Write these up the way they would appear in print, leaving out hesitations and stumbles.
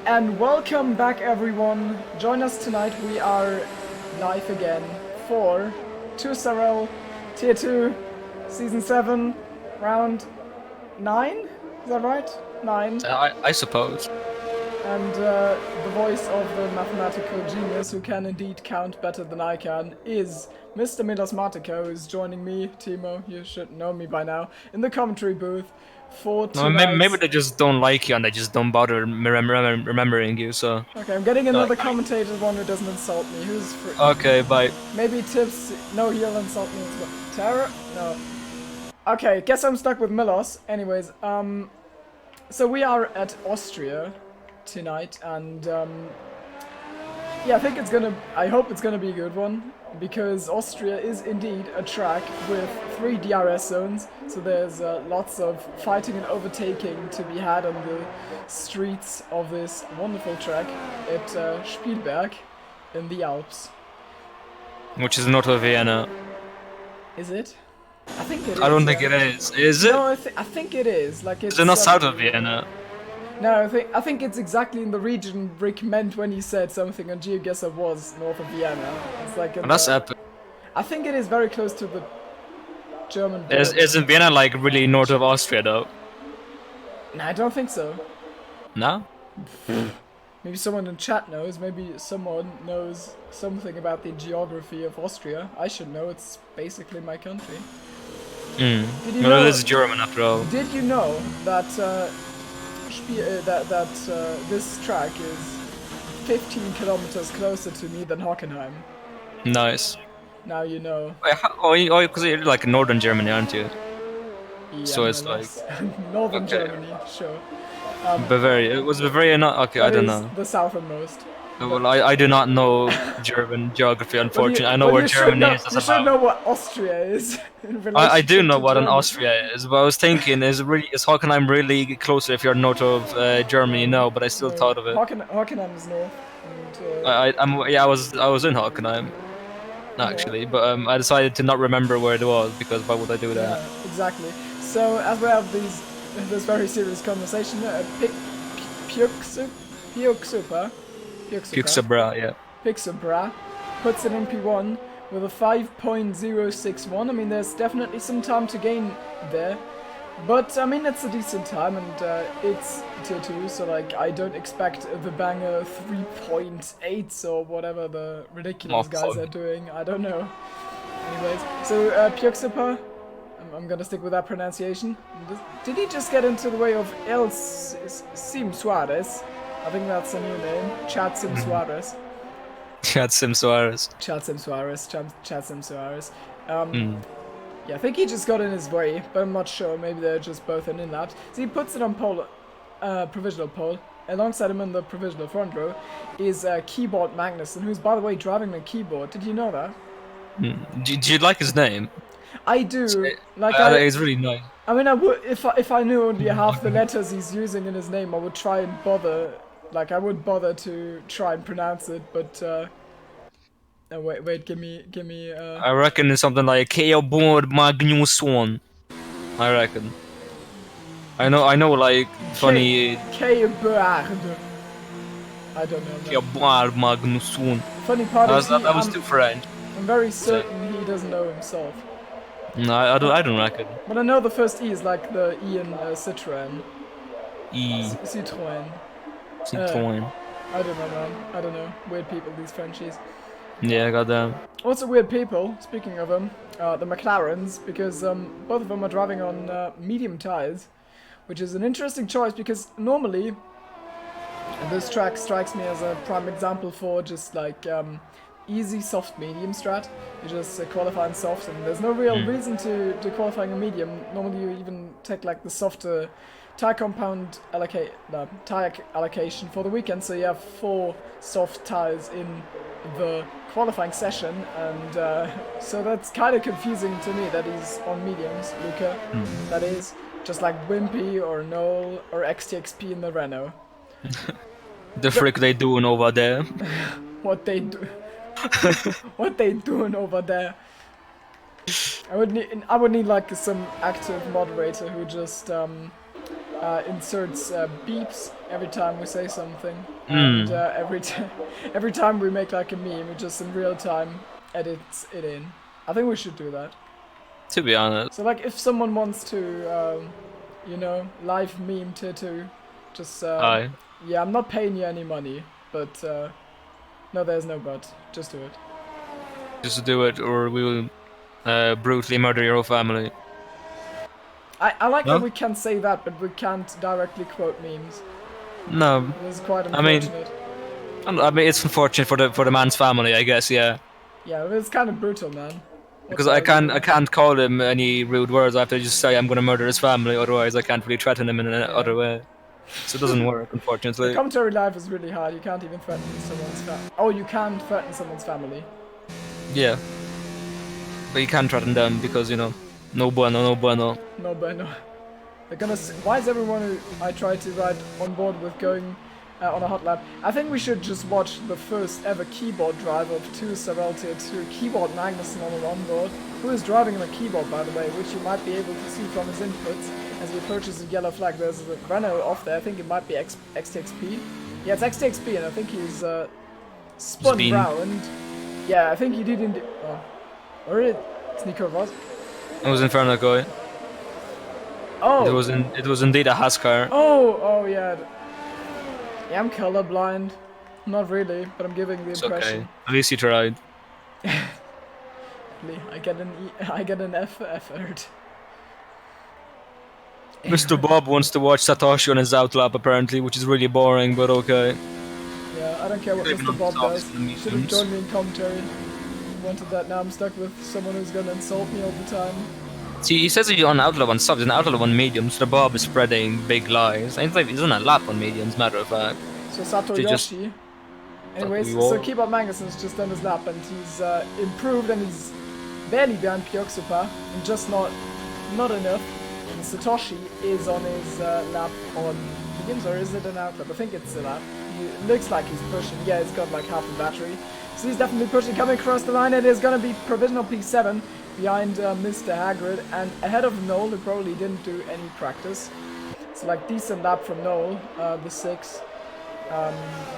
And welcome back everyone. Join us tonight. We are live again for SLR Tier 2 Season 7 Round 9? Is that right? 9. I suppose. And the voice of the mathematical genius who can indeed count better than I can is Mr. Milos Martico, who's joining me. Timo, you should know me by now, in the commentary booth for No, tonight's... maybe they just don't like you and they just don't bother remembering you, so... Okay, I'm getting another commentator, one who doesn't insult me. Who's free? Okay, bye. Maybe Tips... No, he'll insult me as well. Tara? No. Okay, guess I'm stuck with Milos. Anyways, so we are at Austria tonight, and yeah, I hope it's gonna be a good one, because Austria is indeed a track with 3 DRS zones, so there's lots of fighting and overtaking to be had on the streets of this wonderful track at Spielberg in the Alps. Which is not of Vienna. Is it? I think it is. I don't think it is. Is it? No, I think it is. Like it's not south of Vienna. No, I think it's exactly in the region Rick meant when he said something on GeoGuessr was north of Vienna. It's like That's epic. I think it is very close to the German border. Isn't Vienna like really north of Austria though? No, I don't think so. No? Maybe someone in chat knows. Maybe someone knows something about the geography of Austria. I should know. It's basically my country. Did you know? This is German after all. Did you know that this track is 15 kilometers closer to me than Hockenheim? Nice. Now you know. Wait, because you're like northern Germany, aren't you? Yeah, so it's like northern Germany, sure. Bavaria. It was Bavaria not? Okay, I don't know. The southernmost. Well, I do not know German geography, unfortunately. I know where Germany is. You should know what Austria is. I do know what an Austria is, but I was thinking, is Hockenheim really closer if you're north of Germany? No, but I still thought of it. Hockenheim is north. And, I was in Hockenheim, actually, but I decided to not remember where it was because why would I do that? Yeah, exactly. So as we have this very serious conversation, Pixabra, yeah. Pixabra puts it in P1 with a 5.061. I mean, there's definitely some time to gain there. But, I mean, it's a decent time, and it's Tier 2, so, like, I don't expect the banger 3.8s or whatever the ridiculous guys are doing. I don't know. Anyways, so, Pixabra, I'm gonna stick with that pronunciation. Did he just get into the way of El Sim Suarez? I think that's a new name. Chad Sim Suarez. Chad Sim Suarez. Chad Sim Suarez. Yeah, I think he just got in his way, but I'm not sure. Maybe they're just both in laps. So he puts it on pole, provisional pole. Alongside him in the provisional front row is Keyboard Magnussen, who's, by the way, driving the keyboard. Did you know that? Do you like his name? I do. Like, it's really nice. I mean, I would if I knew only half the letters he's using in his name, I would try and bother. Like, I would bother to try and pronounce it, but wait, give me. I reckon it's something like Keyboard Magnussen. I reckon. I know, like funny. Keyboard. I don't know. Keyboard Magnussen. Funny part is that was too French. I'm very certain he doesn't know himself. No, I don't reckon. But I know the first E is like the E in Citroën. Citroën. I don't know, man. I don't know. Weird people, these Frenchies. Yeah, goddamn. Also weird people, speaking of them, the McLarens, because both of them are driving on medium tires, which is an interesting choice because normally this track strikes me as a prime example for just like easy soft medium strat. You just qualify in soft, and there's no real reason to qualifying a medium. Normally you even take like the softer tire compound tire allocation for the weekend, so you have 4 soft tires in the qualifying session, and so that's kind of confusing to me that he's on mediums, Luca. That is, just like Wimpy or Noel or XTXP in the Renault. The frick they doing over there? What they do? What they doing over there? I would need like some active moderator who just inserts beeps every time we say something, and every time we make like a meme, it just in real time edits it in. I think we should do that. To be honest. So like, if someone wants to, you know, live meme Tattoo, just Aye. yeah, I'm not paying you any money, but no, there's no but. Just do it. Just do it, or we will brutally murder your whole family. I like No? that we can say that, but we can't directly quote memes. No, This is quite I mean- unfortunate. I mean it's unfortunate for the man's family, I guess. Yeah, Yeah, but it's kind of brutal, man. because What's I can't call him any rude words. I have to just say I'm gonna murder his family. Otherwise, I can't really threaten him in any other way. So it doesn't work, The unfortunately. commentary live is really hard. You can't even threaten someone's family. Oh, you can threaten someone's family. Yeah, but you can't threaten them because you know, no bueno, no bueno. No, but no. They're gonna. Why is everyone who I try to ride on board with going on a hot lap? I think we should just watch the first ever keyboard drive of two SLR Tier 2 keyboard Magnussen on an onboard, who is driving on a keyboard, by the way, which you might be able to see from his inputs as he approaches the yellow flag. There's a Renault off there. I think it might be XTXP. Yeah, it's XTXP, and I think he's spun round. Yeah, I think he didn't. Oh, or it's Nico Vos. It was Inferno guy. Oh. It was indeed a Haskar. Oh yeah. Yeah, I'm colorblind. Not really, but I'm giving the It's impression. okay. At least you tried. I get an effort. Mr. Bob wants to watch Satoshi on his outlap apparently, which is really boring, but okay. Yeah, I don't care what Even Mr. on Bob softs does. and Should have mediums. joined me in commentary. Wanted that. Now I'm stuck with someone who's gonna insult me all the time. See, he says he's on outlap on subs, and outlap on mediums. The Bob is spreading big lies. I think he's on a lap on mediums, matter of fact. So Sato They just- Yoshi. Anyways, we all- so Keyboard Magnussen's just done his lap and he's improved and he's barely behind Pyoksupa and just not enough. And Satoshi is on his lap on mediums, or is it an outlap? I think it's a lap. It looks like he's pushing. Yeah, he's got like half the battery. So he's definitely pushing, coming across the line. It is going to be provisional P7 behind Mr. Hagrid and ahead of Noel, who probably didn't do any practice. So like decent lap from Noel, the 6.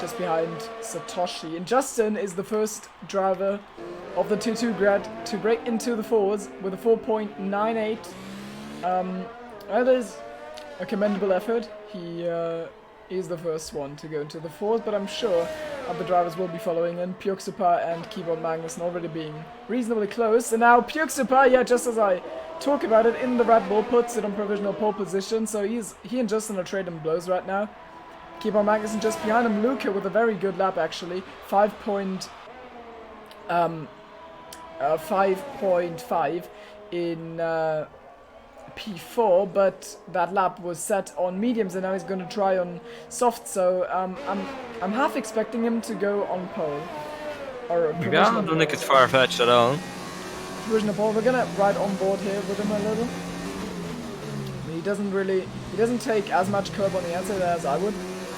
Just behind Satoshi. And Justin is the first driver of the 2-2 grad to break into the fours with a 4.98. That is a commendable effort. He is the first one to go into the fours, but I'm sure other drivers will be following in. Pyoksupa and Keyboard Magnussen already being reasonably close. And now Pyoksupa, yeah, just as I talk about it, in the Red Bull, puts it on provisional pole position. So he and Justin are trading blows right now. Keyboard Magnussen just behind him. Luca with a very good lap actually. 5.5 in P4, but that lap was set on mediums and now he's going to try on soft. So I'm half expecting him to go on pole or Yeah, I provisional don't think pole. it's far-fetched at all. Provisional pole. We're gonna ride on board here with him a little. He doesn't take as much curb on the outside as I would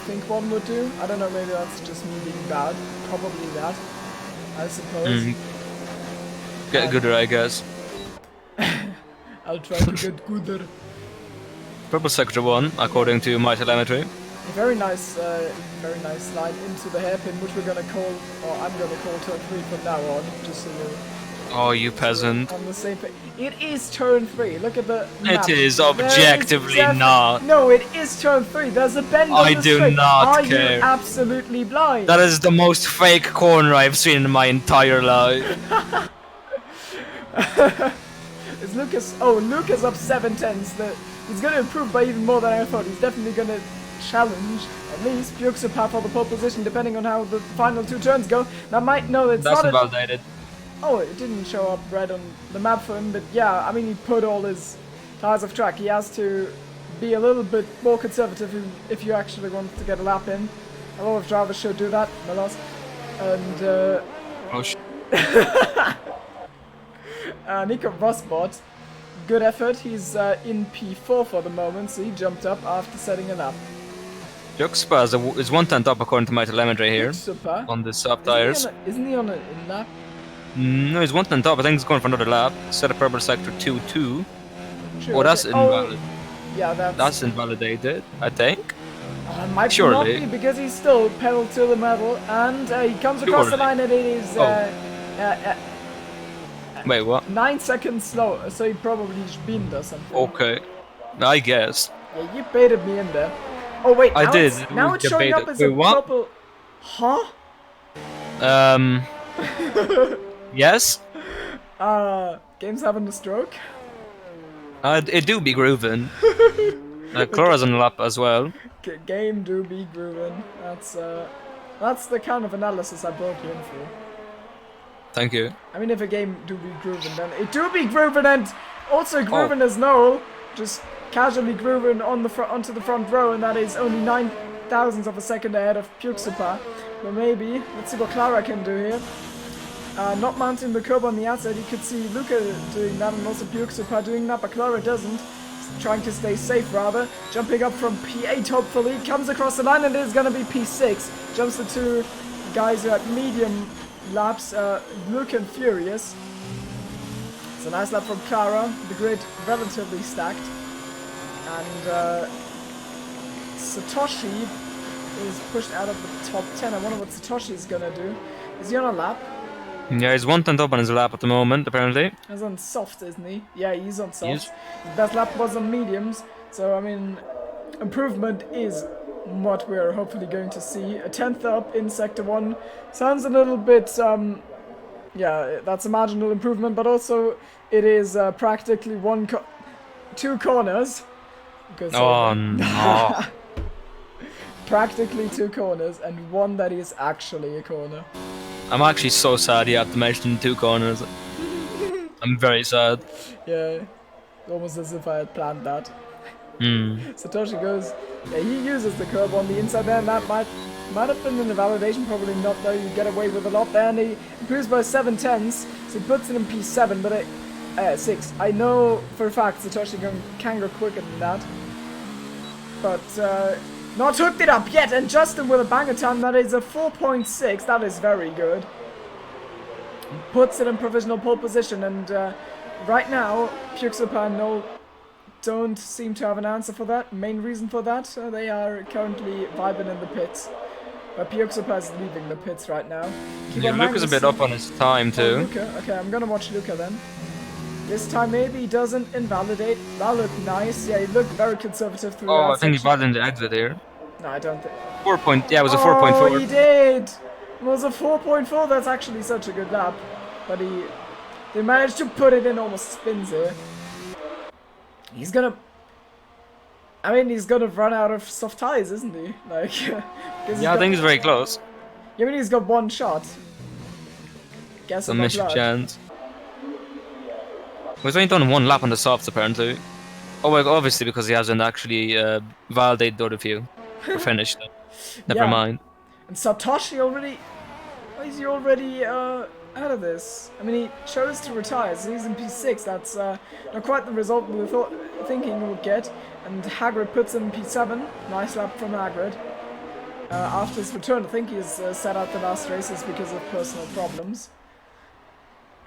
think one would do. I don't know, maybe that's just me being bad. Probably that, I suppose. Get gooder, I guess. I'll try to get gooder. Purple sector 1, according to my telemetry. A very nice line into the hairpin, which we're gonna call, or I'm gonna call turn 3 from now on, just so you're Oh, you peasant. on the same page. It is turn 3. Look at the map. It is There objectively not. No, it is turn 3. There's a bend on I the do straight. not Are care. you absolutely blind? That is the most fake corner I've seen in my entire life. Is Lucas? Oh, Lucas up 7/10. He's going to improve by even more than I thought. He's definitely going to challenge at least Pyoksupa for the pole position, depending on how the final 2 turns go. Now, might know it's That's not. invalidated. Oh, it didn't show up red on the map for him, but yeah, I mean, he put all his tires off track. He has to be a little bit more conservative if you actually want to get a lap in. A lot of drivers should do that, Melos. And Oh, sh. Nico Rosbot, good effort. He's in P4 for the moment, so he jumped up after setting a lap. Pyoksupa is 1/10 up according to my telemetry here. Super. On the soft tires. Isn't he on a in lap? No, he's 1/10 up. I think he's going for another lap. Set a purple sector 2-2. Sure, Oh, that's okay. invalid. Yeah, That's invalidated, I think. Might Surely. not be because he's still pedal to the metal, and he comes across the Surely. line and it is Wait, what? 9 seconds slower, so he probably binned or something. Okay. I guess. Yeah, you baited me in there. Oh wait, I now did. Now it's showing up as a Wait, what? purple. Huh? Yes? Game's having a stroke. It do be grooving. Clara's on the lap as well. Game do be grooving. That's the kind of analysis I brought you in for. Thank you. I mean, if a game do be grooving, then it do be grooving, and also grooving as Noel, just casually grooving on the onto the front row, and that is only 9 thousandths of a second ahead of Puxupa. But maybe, let's see what Clara can do here. Not mounting the curb on the outside, you could see Luca doing that, and also Puxupa doing that, but Clara doesn't. Trying to stay safe, rather. Jumping up from P8, hopefully. Comes across the line, and it is going to be P6. Jumps the two guys who had medium laps, Luke and Furious. It's a nice lap from Clara. The grid relatively stacked. And Satoshi is pushed out of the top 10. I wonder what Satoshi is going to do. Is he on a lap? Yeah, he's 1/10 up on his lap at the moment, apparently. He's on soft, isn't he? Yeah, he's on soft. Yes. His best lap was on mediums, so I mean, improvement is what we're hopefully going to see. A 10th up in Sector 1 sounds a little bit, yeah, that's a marginal improvement, but also it is practically two corners. Because, Oh no. practically two corners, and one that is actually a corner. I'm actually so sad you have to mention 2 corners. I'm very sad. Yeah, almost as if I had planned that. Hmm. Satoshi goes, yeah, he uses the curb on the inside there, and that might have been in the validation, probably not though. You get away with a lot there, and he improves by 7/10, so he puts it in P7, but 6. I know for a fact Satoshi can go quicker than that, but not hooked it up yet, and Justin with a banger time, that is a 4.6, that is very good. Puts it in provisional pole position, and right now, Puxupa and Noel don't seem to have an answer for that. Main reason for that, they are currently vibing in the pits. But Puxupa is leaving the pits right now. Yeah, Luca's a bit up on his time Oh, too. Luca. Okay, I'm gonna watch Luca then. This time maybe he doesn't invalidate. That looked nice. Yeah, he looked very conservative through Oh, that I think he section. bottled in the exit here. No, I don't think. 4 point. Yeah, it was a Oh, 4.4. he did! It was a 4.4. That's actually such a good lap. But they managed to put it in almost spins here. He's gonna... I mean, he's gonna run out of soft tires, isn't he? Like, 'cause Yeah, I think he's very close. I mean, he's got one shot. Guess A of my missed blood. chance. He's only done 1 lap on the softs apparently. Oh, well, obviously because he hasn't actually validated the other few. Or finished them. Never Yeah. mind. And Satoshi already... Why is he already out of this? I mean, he chose to retire, so he's in P6. That's not quite the result we were thinking we would get. And Hagrid puts him in P7. Nice lap from Hagrid. After his return, I think he's set out the last races because of personal problems.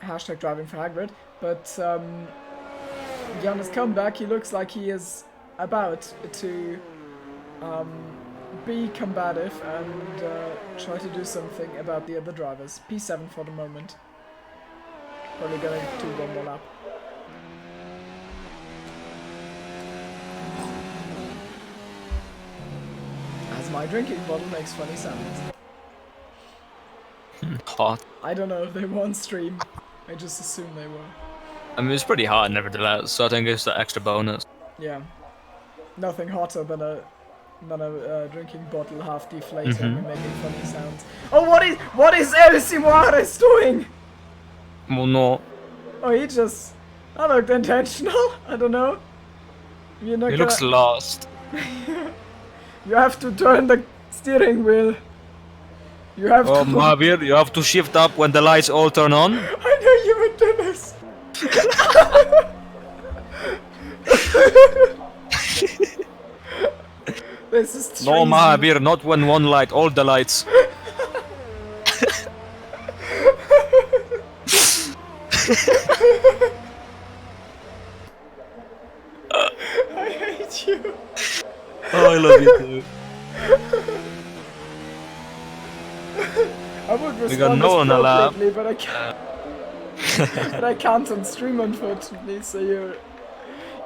Hashtag driving for Hagrid. But on his comeback, he looks like he is about to be combative and try to do something about the other drivers. P7 for the moment. Probably gonna do one more lap. As my drinking bottle makes funny sounds. Hot. I don't know if they were on stream. I just assume they were. I mean, it's pretty hot nevertheless, so I think it's the extra bonus. Yeah. Nothing hotter than a drinking bottle half deflated and making funny sounds. Oh, what is El Simoares doing? Well, no. Oh, he just... That looked intentional. I don't know. You're not He looks lost. You have to turn the steering wheel. You have Oh, to... Mahavir, you have to shift up when the lights all turn on. I know you would do this. This is treason. No, Mahavir, not when one light, all the lights. I hate you. Oh, I love you too. I would We got respond no on the lap. appropriately, but I can't. But I can't on stream, unfortunately. So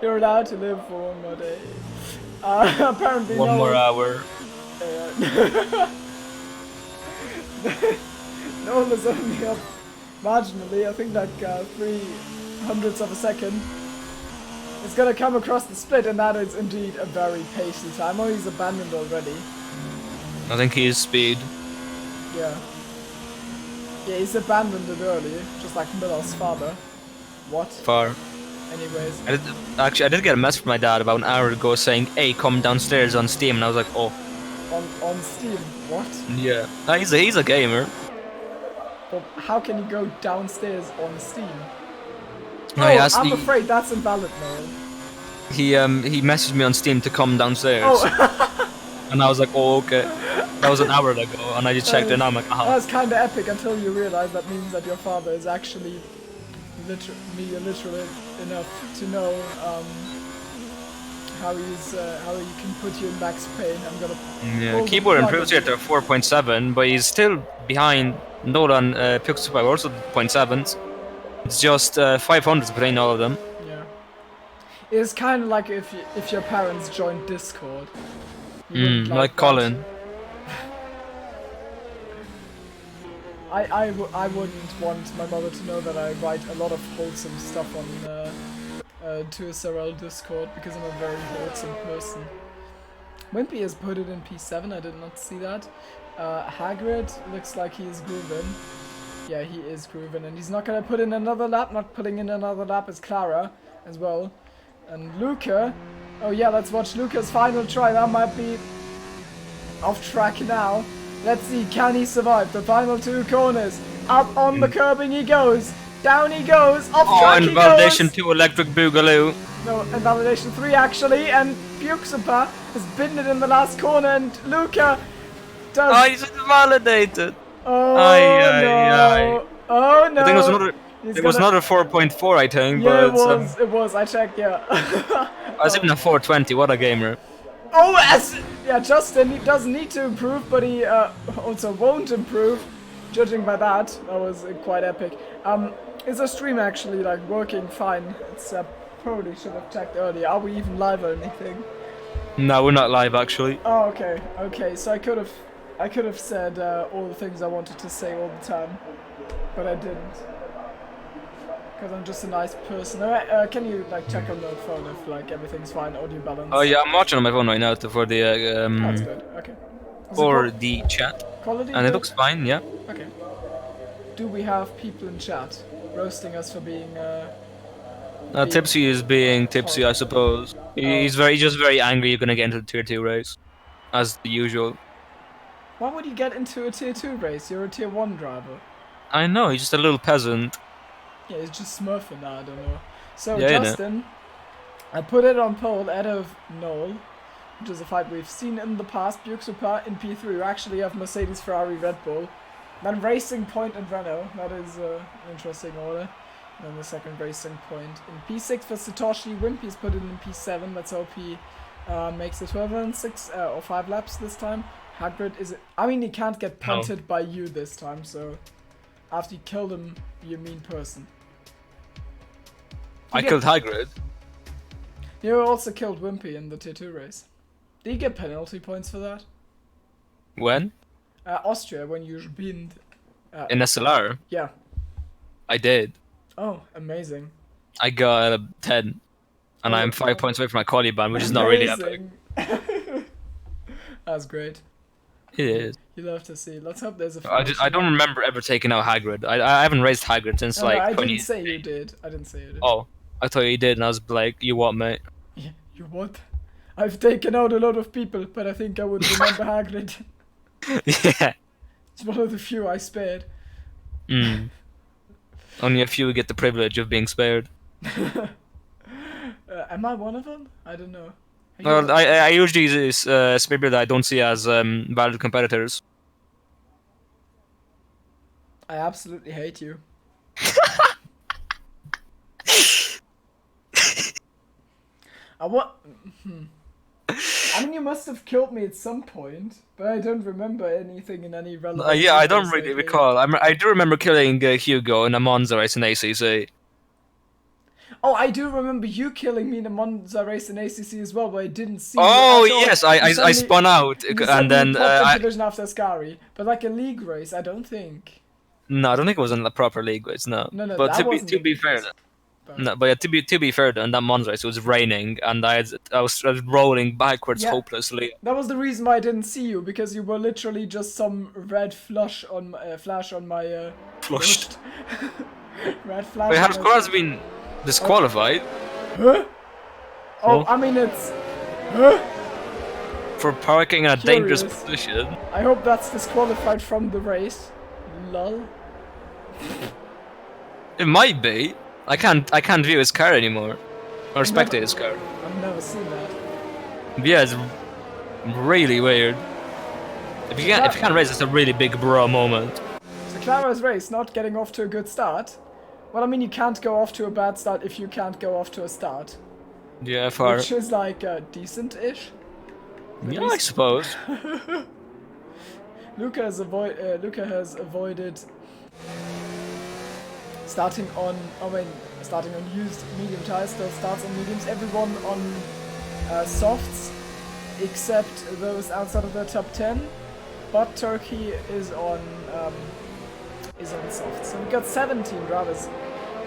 you're allowed to live for one more day. Apparently, One no more one- hour. Noel is only up marginally. I think like 3/100ths of a second. It's gonna come across the split, and that is indeed a very pacey time. Oh, he's abandoned already. I think he is speed. Yeah. Yeah, he's abandoned it early, just like Miller's father. What? Far. Anyways. I did get a message from my dad about an hour ago saying, "Hey, come downstairs on Steam," and I was like, "Oh." On Steam. What? Yeah. He's a gamer. But how can you go downstairs on Steam? No, Oh, he I'm afraid that's invalid, Noel. he messaged me on Steam to come downstairs, Oh, and I was like, "Oh, okay." That was an hour ago, and I just checked it, and I'm like, that "Ah." was kind of epic until you realize that means that your father is actually literate enough to know how he can put you in max pain. I'm gonna. Yeah, pull the keyboard plug improves on here to 4.7, but he's still behind Nolan Pixel by also 0.7s. It's just 500s between all of them. Yeah. It's kind of like if your parents joined Discord. You wouldn't Like that. Colin. I wouldn't want my mother to know that I write a lot of wholesome stuff on to SLR Discord because I'm a very wholesome person. Wimpy has put it in P7, I did not see that. Hagrid looks like he is grooving. Yeah, he is grooving, and he's not gonna put in another lap. Not putting in another lap is Clara as well. And Luca, oh yeah, let's watch Luca's final try. That might be off track now. Let's see, can he survive the final two corners? Up on the curbing he goes. Down he goes. Off track he goes. Invalidation 2 Electric Boogaloo. No, invalidation 3 actually, and Buxupa has bitten it in the last corner, and Luca does. Oh, he's invalidated. Oh Aye, no! aye. Oh no! I think it was another. He's It was gonna- another 4.4, I think. Yeah, but it was. I checked. Yeah. I was even a 420. What a gamer. Oh, yeah, Justin, he doesn't need to improve, but he also won't improve, judging by that. That was quite epic. Is the stream actually like working fine? It's probably should have checked earlier. Are we even live or anything? No, we're not live actually. Oh, okay, okay. So I could have said all the things I wanted to say all the time, but I didn't. Because I'm just a nice person. Alright, can you like check on the phone if like everything's fine, audio balance? Oh yeah, I'm watching on my phone right now for the That's good. Okay. Is for the the chat, quality and it good? looks fine. Yeah. Okay. Do we have people in chat roasting us for being Tipsy is being tipsy, I suppose. He's just very angry. You're gonna get into the tier 2 race, as the usual. Why would you get into a tier 2 race? You're a tier 1 driver. I know. He's just a little peasant. Yeah, he's just smurfing now, I don't know. So Yeah, Justin, I put it on pole ahead of Noel, which is a fight we've seen in the past. Buxupa in P3, we actually have Mercedes, Ferrari, Red Bull. Then Racing Point and Renault, that is an interesting order. And then the second Racing Point in P6 for Satoshi. Wimpy's put it in P7, let's hope he makes it 12 and 6 or 5 laps this time. Hagrid is I mean, he can't get punted by you this time, so after you killed him, you're a mean person. I killed Hagrid. You also killed Wimpy in the tier 2 race. Did you get penalty points for that? When? Austria, when you binned. In SLR. Yeah. I did. Oh, amazing. I got a 10, and I'm 5 points away from my quality ban, which is not really epic. That's great. It is. You love to see. Let's hope there's a. I don't remember ever taking out Hagrid. I haven't raised Hagrid since No, like I 20. didn't say you did. I didn't say you did. Oh, I thought you did, and I was like, you what, mate? Yeah, you what? I've taken out a lot of people, but I think I would remember Hagrid. Yeah. It's one of the few I spared. Only a few get the privilege of being spared. Am I one of them? I don't know. Well, I usually spare people that I don't see as valid competitors. I absolutely hate you. I mean, you must have killed me at some point, but I don't remember anything in any relevant. Yeah, I don't videos really lately. recall. I do remember killing Hugo in a Monza race in ACC. Oh, I do remember you killing me in a Monza race in ACC as well, but I didn't see you Oh at all. yes, You I suddenly- spun out You and suddenly then popped into vision after Ascari, but like a league race, I don't think. no, I don't think it was in the proper league race. No, No, but that wasn't to a be league fair, race. But no, but yeah, to be fair, in that Monza race it was raining and I was rolling backwards Yeah. hopelessly. that was the reason why I didn't see you, because you were literally just some red flash on my Flushed. red flash. Wait, on has my- Cars been disqualified Huh? Oh, Huh? I mean it's. Huh? for parking in a dangerous Curious. position? I hope that's disqualified from the race. Lol. It might be. I can't view his car anymore, or spectate his car. I've never seen that. Yeah, it's really weird. If you can't race, it's a really big bro moment. So Clara's race not getting off to a good start. Well, I mean, you can't go off to a bad start if you can't go off to a start, Yeah, far. which is like decent-ish. Yeah, I suppose. Luca has avoided starting on used medium tires. Still starts on mediums. Everyone on softs, except those outside of the top 10. But Turkey is on softs. So we got 17 drivers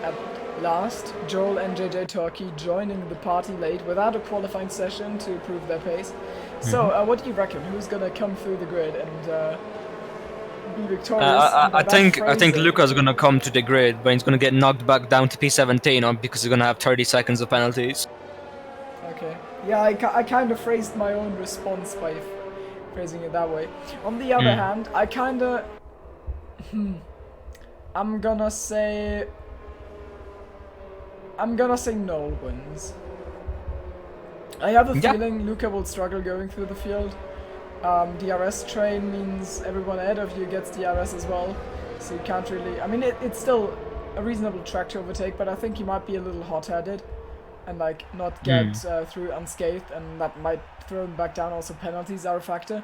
at last. Joel and JJ Turkey joining the party late without a qualifying session to prove their pace. So, what do you reckon? Who's gonna come through the grid and be victorious? I think Luca's gonna come to the grid, but he's gonna get knocked back down to P17 because he's gonna have 30 seconds of penalties. Okay. Yeah, I kind of phrased my own response by phrasing it that way. On the other hand, I kind of... I'm gonna say Noel wins. I have a feeling Luca will struggle going through the field. DRS train means everyone ahead of you gets DRS as well, so you can't really... I mean, it's still a reasonable track to overtake, but I think he might be a little hot-headed and like not get through unscathed, and that might throw him back down. Also, penalties are a factor.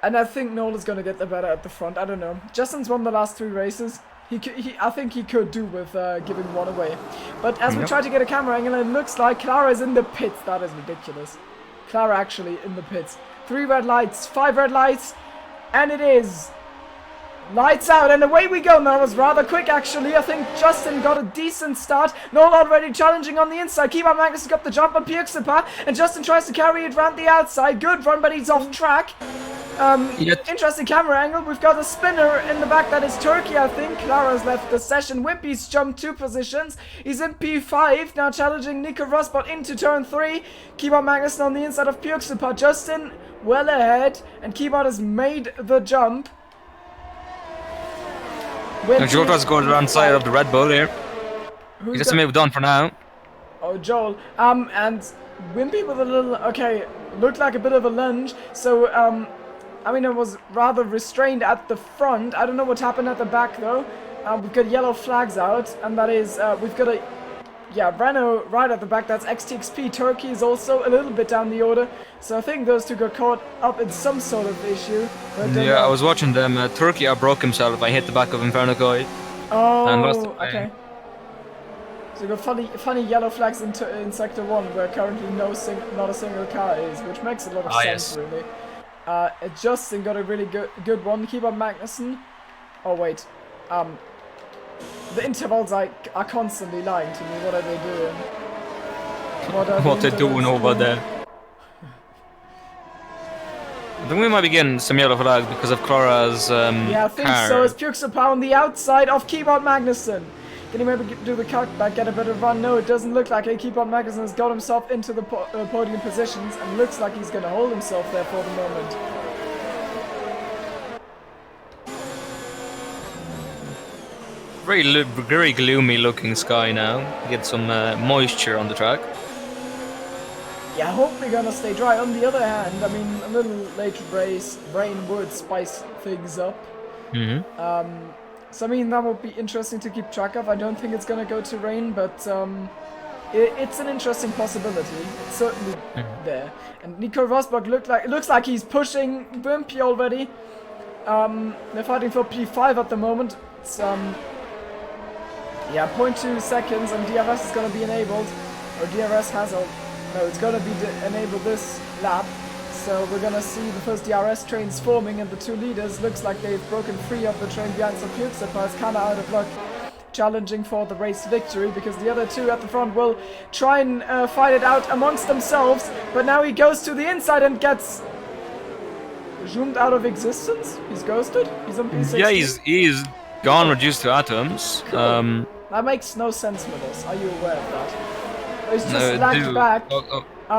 And I think Noel is going to get the better at the front. I don't know. Justin's won the last 3 races. I think he could do with giving one away. But as we try to get a camera angle, it looks like Clara is in the pits. That is ridiculous. Clara actually in the pits. 3 red lights, 5 red lights, and it is lights out, and away we go. That was rather quick actually. I think Justin got a decent start. Noel already challenging on the inside. Keep on Magnus got the jump on Pirksipa, and Justin tries to carry it round the outside. Good run, but he's off track. Interesting camera angle. We've got a spinner in the back. That is Turkey, I think. Clara's left the session. Wimpy's jumped 2 positions. He's in P5 now, challenging Nico Rosbot into turn 3. Keyboard Magnussen on the inside of Pirksipa. Justin well ahead, and Keyboard has made the jump. Jota's going around side of the Red Bull here. He just moved on for now. Oh, Joel. And Wimpy with a little... Okay, looked like a bit of a lunge. So, I mean, it was rather restrained at the front. I don't know what happened at the back, though. We've got yellow flags out, and that is... we've got a... Yeah, Renault right at the back. That's XTXP. Turkey is also a little bit down the order. So I think those two got caught up in some sort of issue. But Yeah, I was watching them. Turkey broke himself. I hit the back of Inferno Koi. And lost the plane. Okay. So we got funny yellow flags in Sector 1, where currently not a single car is, which makes a lot of sense, really. Justin got a really good one. Keep on Magnussen. Oh, wait. The intervals are constantly lying to me. What are they doing? What they're doing over there. I think we might be getting some yellow flags because of Clara's Yeah, I think car. so. It's Pirksipa on the outside of Keyboard Magnussen. Can he maybe do the cutback, get a better run? No, it doesn't look like it. Keyboard Magnussen has got himself into the podium positions and looks like he's going to hold himself there for the moment. Very gloomy looking sky now. Get some moisture on the track. Yeah, I hope we're gonna stay dry. On the other hand, I mean, a little late rain would spice things up. So I mean, that would be interesting to keep track of. I don't think it's gonna go to rain, but it's an interesting possibility. It's certainly there. And Nico Rosberg looks like he's pushing Wimpy already. They're fighting for P5 at the moment. It's yeah, 0.2 seconds, and DRS is going to be enabled. Or DRS has a... No, it's going to be enabled this lap. So we're going to see the first DRS trains forming, and the two leaders looks like they've broken free of the train behind. So Puigsepa is kind of out of luck, challenging for the race victory, because the other two at the front will try and fight it out amongst themselves. But now he goes to the inside and gets zoomed out of existence. He's ghosted. He's on P60. Yeah, he's gone, reduced to atoms. Cool. That makes no sense with us. Are you aware of that? He's just lagged back.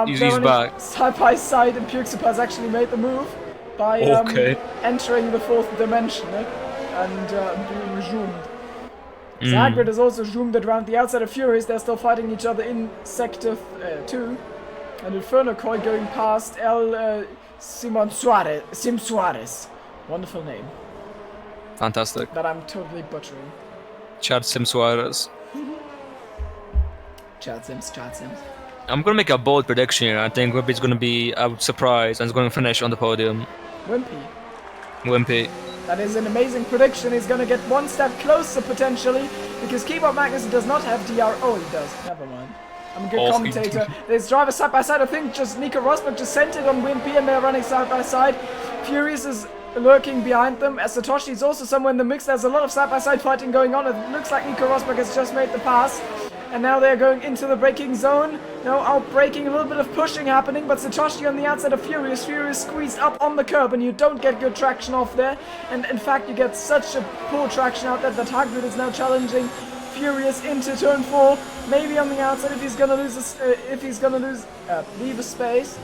He's back. Side by side, and Puigsepa has actually made the move by entering the fourth dimension and being zoomed. Zagreb is also zoomed around the outside of Furious. They're still fighting each other in Sector 2. And Inferno Koi going past Sim Suarez. Wonderful name. Fantastic. That I'm totally butchering. Chad Sim Suarez. Chad Sims. I'm gonna make a bold prediction here. I think Wimpy's gonna be a surprise and is gonna finish on the podium. Wimpy. That is an amazing prediction. He's gonna get one step closer potentially, because Keyboard Magnus does not have DR. Oh, he does. Never mind. I'm a good commentator. There's drivers side by side. I think just Nico Rosberg just sent it on Wimpy, and they're running side by side. Furious is lurking behind them. As Satoshi is also somewhere in the mix. There's a lot of side by side fighting going on. It looks like Nico Rosberg has just made the pass. And now they're going into the braking zone. Now outbraking, a little bit of pushing happening, but Satoshi on the outside of Furious. Furious squeezed up on the curb, and you don't get good traction off there. And in fact, you get such a poor traction out there that Hagrid is now challenging Furious into turn 4. Maybe on the outside if he's gonna lose leave a space.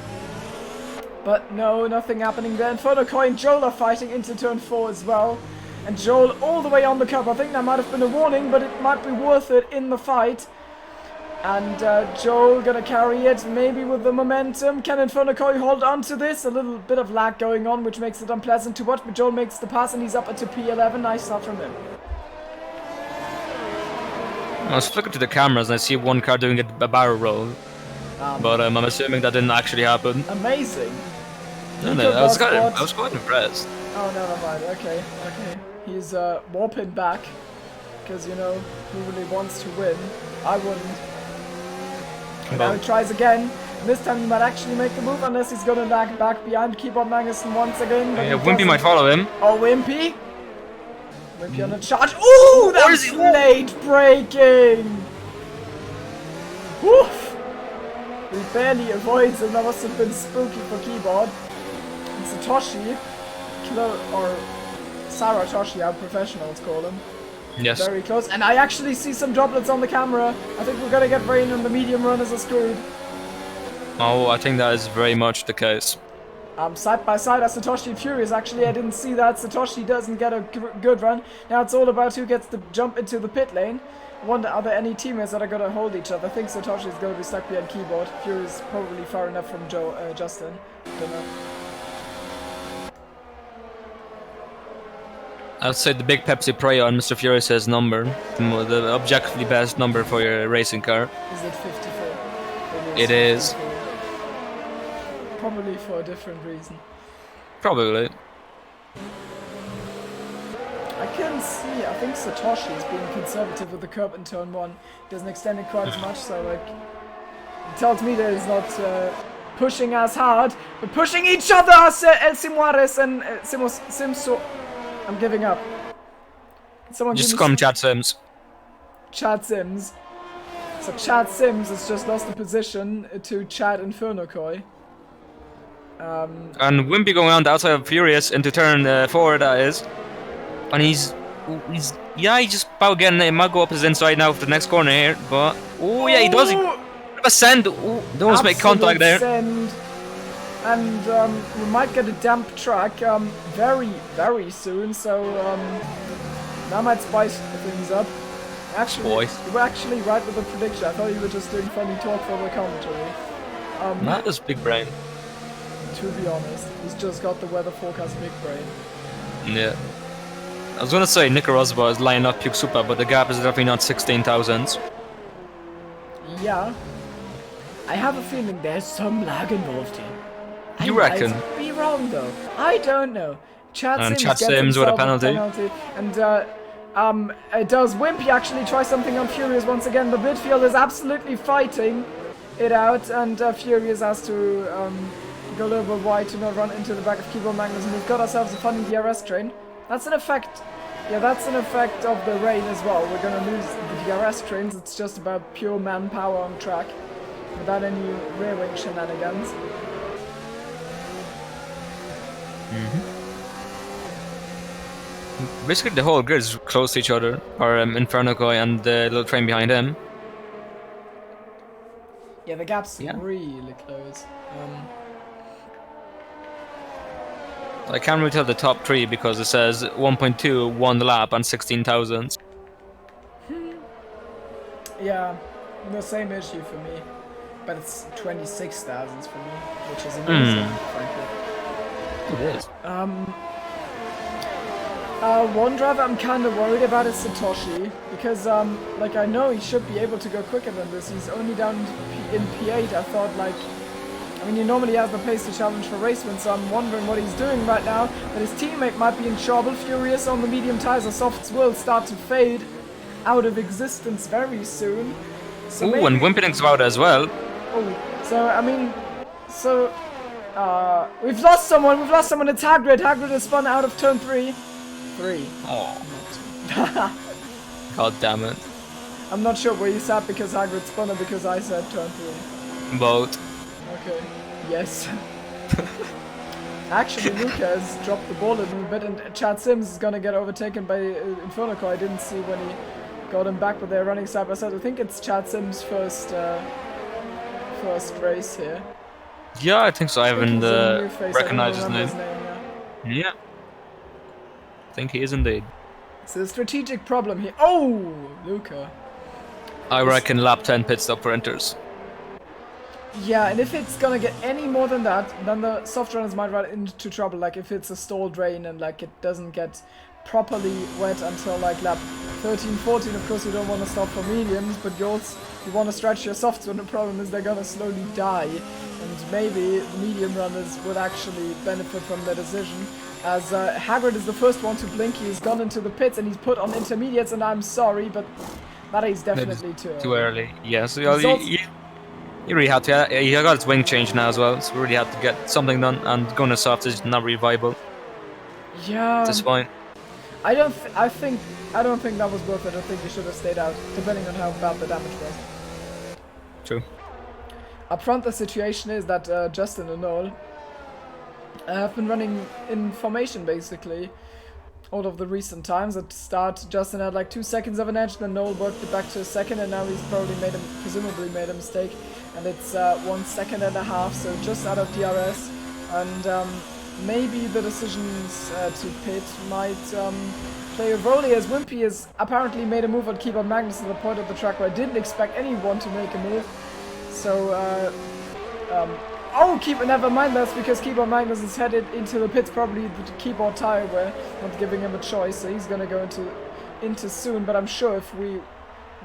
But no, nothing happening there. Inferno Koi and Joel are fighting into turn 4 as well. And Joel all the way on the curb. I think that might have been a warning, but it might be worth it in the fight. And Joel gonna carry it, maybe with the momentum. Can Inferno Koi hold on to this? A little bit of lag going on, which makes it unpleasant to watch. But Joel makes the pass, and he's up to P11. Nice start from him. I was flicking to the cameras, and I see one car doing a barrel roll. But I'm assuming that didn't actually happen. Amazing. No, I was quite impressed. Oh, never mind. Okay. He's warping back, because, you know, he really wants to win. I wouldn't. And now he tries again. And this time he might actually make the move, unless he's gonna lag back behind Keyboard Magnussen once again. Yeah, Wimpy might follow him. Oh, Wimpy! Wimpy on a charge. Ooh, that's late braking! Woof! He barely avoids him. That must have been spooky for Keyboard. And Satoshi, or Saratoshi, how professionals call him. Yes. Very close. And I actually see some droplets on the camera. I think we're gonna get rain, and the medium runners are screwed. Oh, I think that is very much the case. Side by side as Satoshi and Furious. Actually, I didn't see that. Satoshi doesn't get a good run. Now it's all about who gets to jump into the pit lane. I wonder, are there any teammates that are gonna hold each other? I think Satoshi is gonna be stuck behind Keyboard. Furious probably far enough from Justin. Don't know. I'd say the big Pepsi Prix on Mr. Furious's number, the objectively best number for your racing car. Is it 54? It is. 54. Probably for a different reason. Probably. I can see, I think Satoshi is being conservative with the curb in turn 1. He doesn't extend it quite as much, so like, it tells me that he's not pushing as hard, but pushing each other, El Simuares and Simso. I'm giving up. Someone just call him Chad Sims. Chad Sims. So Chad Sims has just lost the position to Chad Inferno Koi. And Wimpy going on the outside of Furious into turn 4, that is. And he's he just about again. It might go up his inside now for the next corner here, but oh yeah, he does. A send. Ooh, don't make contact there. Send. And we might get a damp track very soon, so that might spice things up. Actually, you were actually right with the prediction. I thought you were just doing funny talk for the commentary. That is big brain. To be honest, he's just got the weather forecast big brain. Yeah. I was gonna say Nico Rosberg is lining up Puigsepa, but the gap is definitely not 16,000. Yeah. I have a feeling there's some lag involved here. You reckon? I might be wrong though. I don't know. Chad And Sims Chad gets Sims with a himself penalty. And does Wimpy actually try something on Furious once again? The midfield is absolutely fighting it out, and Furious has to go a little bit wide to not run into the back of Keyboard Magnus, and we've got ourselves a funny DRS train. That's an effect. Yeah, that's an effect of the rain as well. We're gonna lose the DRS trains. It's just about pure manpower on track, without any rear wing shenanigans. Basically, the whole grid is close to each other, or Inferno and the little train behind him. Yeah, the gap's really close. I can't really tell the top three because it says 1.2, 1 lap, and 16,000. Yeah, the same issue for me. But it's 26,000 for me, which is amazing, frankly. It is. One driver I'm kind of worried about is Satoshi, because, like, I know he should be able to go quicker than this. He's only down in P8. I thought, like, I mean, he normally has the pace to challenge for race win, so I'm wondering what he's doing right now. But his teammate might be in trouble. Furious on the medium tires, the softs will start to fade out of existence very soon. So Ooh, and Wimpining's about as well. Oh, so, I mean, so, we've lost someone, it's Hagrid. Hagrid has spun out of turn 3. Oh. God damn it. I'm not sure where you sat because Hagrid spun or because I said turn 3. Both. Okay. Yes. Actually, Luca has dropped the ball a little bit, and Chad Sims is gonna get overtaken by Inferno. I didn't see when he got him back, but they're running side by side. I think it's Chad Sims' first race here. Yeah, I think so. I haven't recognized his name. Yeah. I think he is indeed. It's a strategic problem here. Oh, Luca. I reckon lap 10 pit stop for enters. Yeah, and if it's gonna get any more than that, then the soft runners might run into trouble. Like if it's a stalled rain and like it doesn't get properly wet until like lap 13, 14. Of course, you don't want to stop for mediums, but you want to stretch your softs when the problem is they're gonna slowly die. And maybe the medium runners would actually benefit from their decision. As Hagrid is the first one to blink, he's gone into the pits and he's put on intermediates, and I'm sorry, but that is definitely too early. Yeah, so you really had to. He got his wing changed now as well, so really had to get something done. And going to soft is not really viable. Yeah. At this point. I don't think that was worth it. I think he should have stayed out, depending on how bad the damage was. True. Up front, the situation is that Justin and Noel have been running in formation basically all of the recent times. At start, Justin had like 2 seconds of an edge, then Noel worked it back to a second, and now he's presumably made a mistake, and it's 1.5 seconds, so just out of DRS, and maybe the decisions to pit might play a role here, as Wimpy has apparently made a move on Keyboard Magnus at the point of the track where I didn't expect anyone to make a move. So, never mind, that's because Keyboard Magnus is headed into the pits, probably the keyboard tire wear, not giving him a choice, so he's gonna go into soon, but I'm sure if we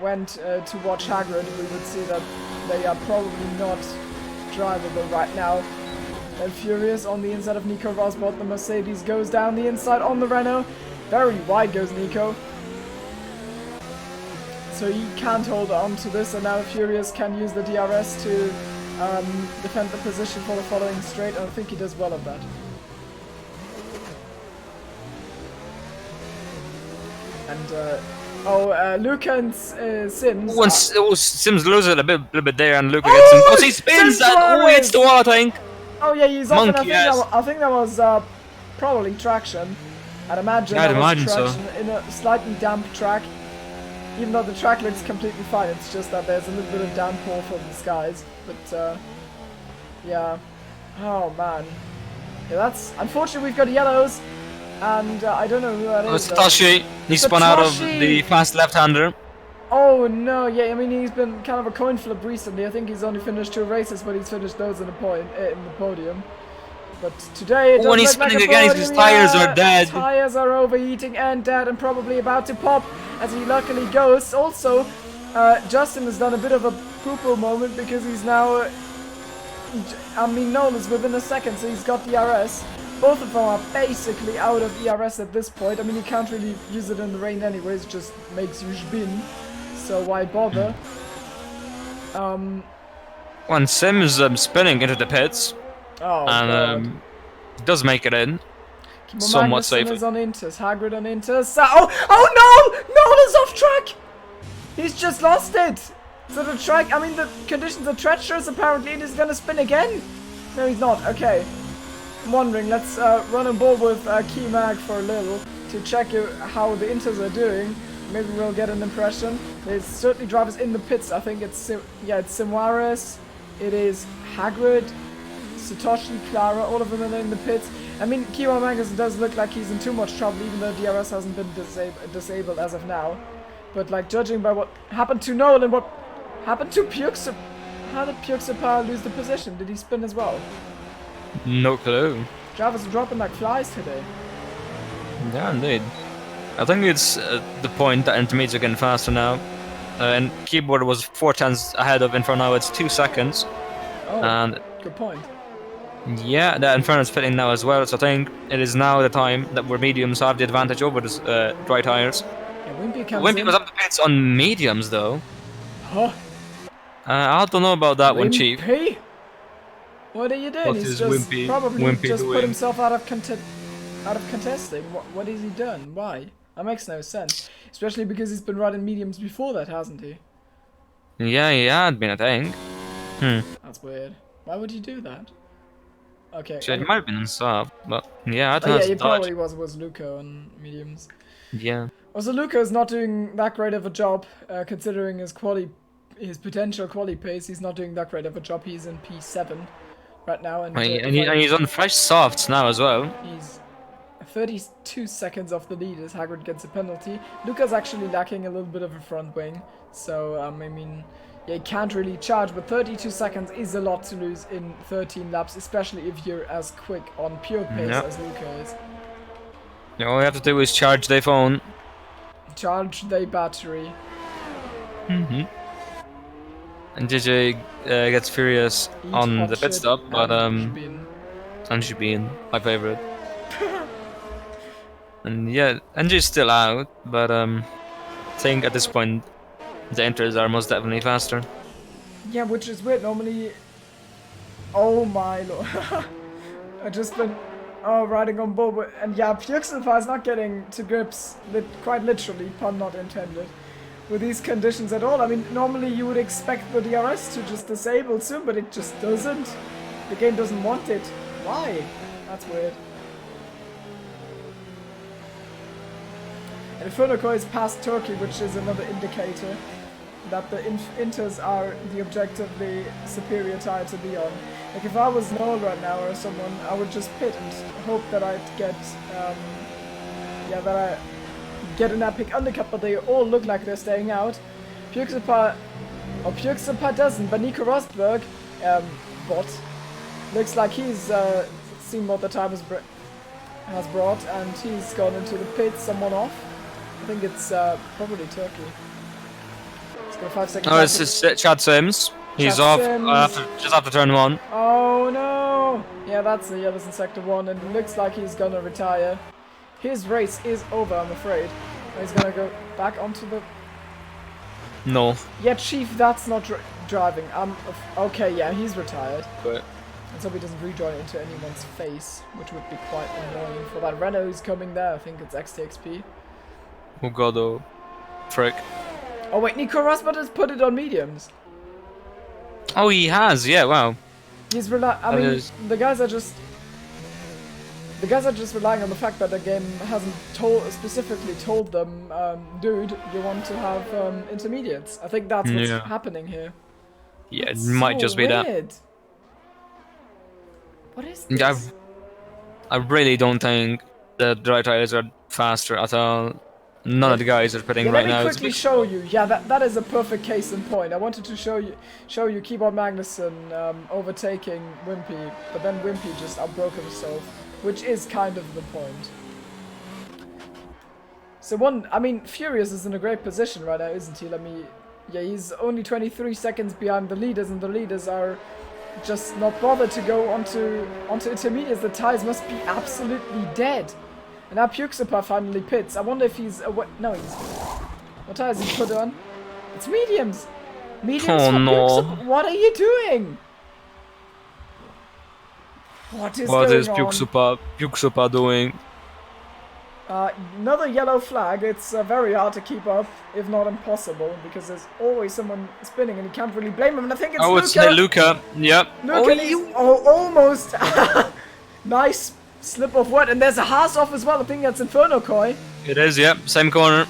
went to watch Hagrid, we would see that they are probably not drivable right now. And Furious on the inside of Nico Rosberg, the Mercedes goes down the inside on the Renault. Very wide goes Nico. So he can't hold on to this, and now Furious can use the DRS to defend the position for the following straight, and I think he does well of that. And Luca and Sims. Sims loses a little bit there, and Luca gets him. Oh, he spins that! Oh, it's the wall, I think. Oh yeah, he's off, and yes. I think that was probably traction. I'd imagine traction in a slightly damp track. Even though the track looks completely fine, it's just that there's a little bit of downpour from the skies. But, yeah. Oh, man. Yeah, that's... Unfortunately, we've got yellows, and I don't know who that is. It's Satoshi. He spun out of the fast left-hander. Oh, no. Yeah, I mean, he's been kind of a coin flip recently. I think he's only finished 2 races, but he's finished those in the podium. But today, it when he's spinning again, his tires are dead. His tires are overheating and dead, and probably about to pop as he luckily goes. Also, Justin has done a bit of a poo-poo moment because he's now... I mean, Noel is within a second, so he's got DRS. Both of them are basically out of ERS at this point. I mean, you can't really use it in the rain anyways, it just makes you spin. So why bother? One Sim's spinning into the pits. Oh, And God. does make it in. Kimo Somewhat Magnussen safely. is on Inters, Hagrid on Inters. Oh no! Noel is off track! He's just lost it! So the track, I mean the conditions are treacherous apparently and he's gonna spin again? No he's not, okay. I'm wondering, let's run on board with Key Mag for a little to check how the Inters are doing. Maybe we'll get an impression. There's certainly drivers in the pits, I think it's Simwares, it is Hagrid, Satoshi, Clara, all of them are in the pits. I mean, Kimo Magnussen does look like he's in too much trouble even though DRS hasn't been disabled as of now. But like judging by what happened to Noel and what happened to Puxapar, how did Puxapar lose the position? Did he spin as well? No clue. Drivers are dropping like flies today. Yeah, indeed. I think it's the point that intermediates are getting faster now. And Keyboard was 4 tenths ahead of Inferno, it's 2 seconds. Oh, And good point. yeah, the Inferno's fitting now as well, so I think it is now the time that where mediums have the advantage over the dry tires. Yeah, Wimpy comes Wimpy in. was up the pits on mediums though. Huh? I don't know about that one, Chief. Wimpy? What are you doing? What He's is just Wimpy- probably Wimpy just put doing? himself out of contesting. What has he done? Why? That makes no sense. Especially because he's been riding mediums before that, hasn't he? Yeah, he had been, I think. That's weird. Why would he do that? Okay. So it might have been soft, but yeah, I Oh, think yeah, that's he dodge. probably was Luca on mediums. Yeah. Also, Luca is not doing that great of a job, considering his potential quali pace. He's not doing that great of a job. He's in P7 right now, and He's on fresh softs now as well. he's 32 seconds off the lead as Hagrid gets a penalty. Luca's actually lacking a little bit of a front wing, so I mean, yeah, he can't really charge, but 32 seconds is a lot to lose in 13 laps, especially if you're as quick on pure pace Yep. as Luca is. All you have to do is charge their phone. Charge their battery. And JJ gets furious Eat on hot the pit shit stop, but and spin. and should be in my favorite. And yeah, NJ's still out, but I think at this point the enters are most definitely faster. Yeah, which is weird. Normally, oh my lord, I just been riding on board with, and yeah, Puxapar is not getting to grips, quite literally, pun not intended, with these conditions at all. I mean, normally you would expect the DRS to just disable soon, but it just doesn't. The game doesn't want it. Why? That's weird. And Inferno is past Turkey, which is another indicator that the Inters are the objectively superior tire to be on. Like if I was Noel right now or someone, I would just pit and hope that I'd get, an epic undercut, but they all look like they're staying out. Puxapar doesn't, but Nico Rosberg, bot, looks like he's seen what the time has brought, and he's gone into the pit, someone off. I think it's probably Turkey. It's got a 5-second. Oh, it's Chad Sims. He's Chad off Sims. just after turn 1. Oh no! Yeah, that's the yellows in sector 1, and it looks like he's gonna retire. His race is over, I'm afraid. He's gonna go back onto the... No. Yeah, Chief, that's not driving. Okay, yeah, he's retired. But Let's hope he doesn't rejoin into anyone's face, which would be quite annoying for that. Renault's coming there, I think it's XTXP. oh god, oh. Frick. Oh wait, Nico Rosberg has put it on mediums. Oh, he has, yeah, wow. He's the guys are just relying on the fact that the game hasn't specifically told them, dude, you want to have intermediates. I think that's what's happening here. Yeah, That's it might so just be that. weird. What is this? Yeah, I really don't think the dry tires are faster at all. None of the guys are pitting right now. Let me quickly show you. Yeah, that is a perfect case in point. I wanted to show you Keyboard Magnussen overtaking Wimpy, but then Wimpy just outbroke himself, which is kind of the point. So Furious is in a great position right now, isn't he? Let me Yeah, he's only 23 seconds behind the leaders, and the leaders are just not bothered to go onto intermediates. The tires must be absolutely dead. And now Puxapa finally pits. I wonder if he's... no, he's... What tires he put on? It's mediums! Mediums Oh, for no. Puxapa. What are you doing? What is going on? Puxapa doing? Another yellow flag. It's very hard to keep up, if not impossible, because there's always someone spinning and you can't really blame him. And I think it's Luca. It's Luca. Yep. Luca almost. Nice slip of word. And there's a Haas off as well. I think that's Inferno Koi. It is, yep. Same corner.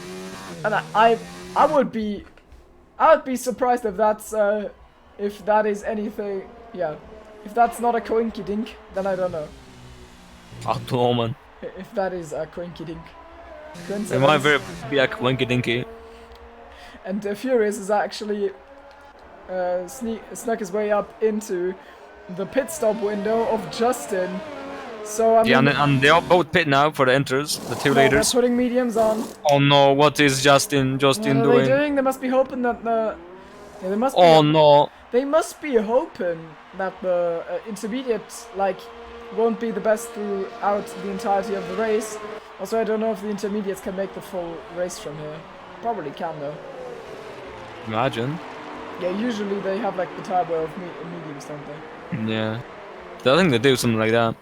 And I would be surprised if that's if that is anything. Yeah, if that's not a coinky dink, then I don't know. I don't know, man. If that is a coinky dink. It might very be a coinky dinky. And Furious is actually snuck his way up into the pit stop window of Justin. So I mean, yeah, and they are both pit now for the enters, the two leaders. They're putting mediums on. Oh no, what is Justin What are doing? they doing? They must be hoping that the... Yeah, they must be no. They must be hoping that the intermediate, like, won't be the best throughout the entirety of the race. Also, I don't know if the intermediates can make the full race from here. Probably can, though. Imagine. Yeah, usually they have, like, the tire wear of mediums, don't they? Yeah. I think they do something like that.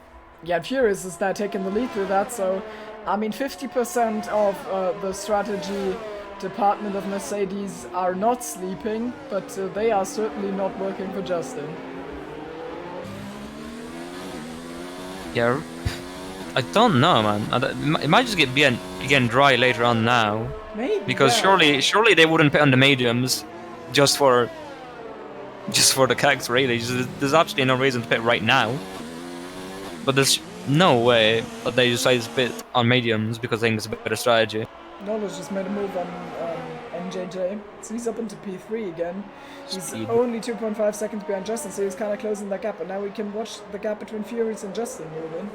Yeah, Furious is now taking the lead through that, so... I mean, 50% of the strategy department of Mercedes are not sleeping, but they are certainly not working for Justin. Yeah, I don't know, man. It might just get getting dry later on now. Maybe. Because yeah. surely they wouldn't pit on the mediums just for the kegs, really. There's absolutely no reason to pit right now. But there's no way that they decide to pit on mediums because they think it's a better strategy. Knowledge just made a move on NJJ, so he's up into P3 again. He's Speed. only 2.5 seconds behind Justin, so he's kind of closing that gap, but now we can watch the gap between Furious and Justin moving.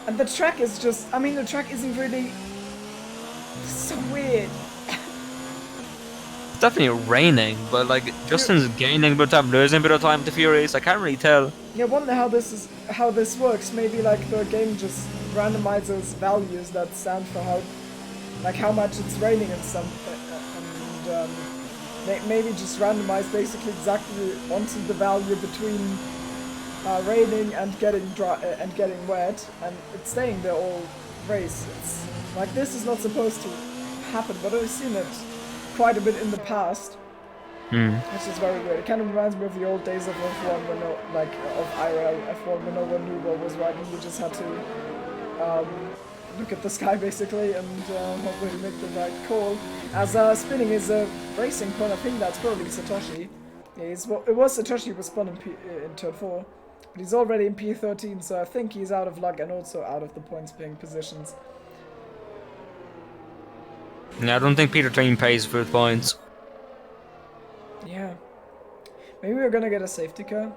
And the track is just, I mean, the track isn't really... It's so weird. It's definitely raining, but like Justin's gaining a bit of time, losing a bit of time to Furious. I can't really tell. Yeah, I wonder how this works. Maybe like the game just randomizes values that stand for how much it's raining and something, and maybe just randomize basically exactly onto the value between raining and getting dry and getting wet, and it's staying there all race. It's like this is not supposed to happen, but I've seen it quite a bit in the past. Which is very weird. It kind of reminds me of the old days of F1 when of IRL F1 when no one knew what was right and you just had to look at the sky basically and hopefully make the right call. As spinning is a racing point, I think that's probably Satoshi. Yeah, it was Satoshi who was spun in turn 4, but he's already in P13, so I think he's out of luck and also out of the points paying positions. Yeah, I don't think Peter Train pays for the points. Yeah. Maybe we're gonna get a safety car.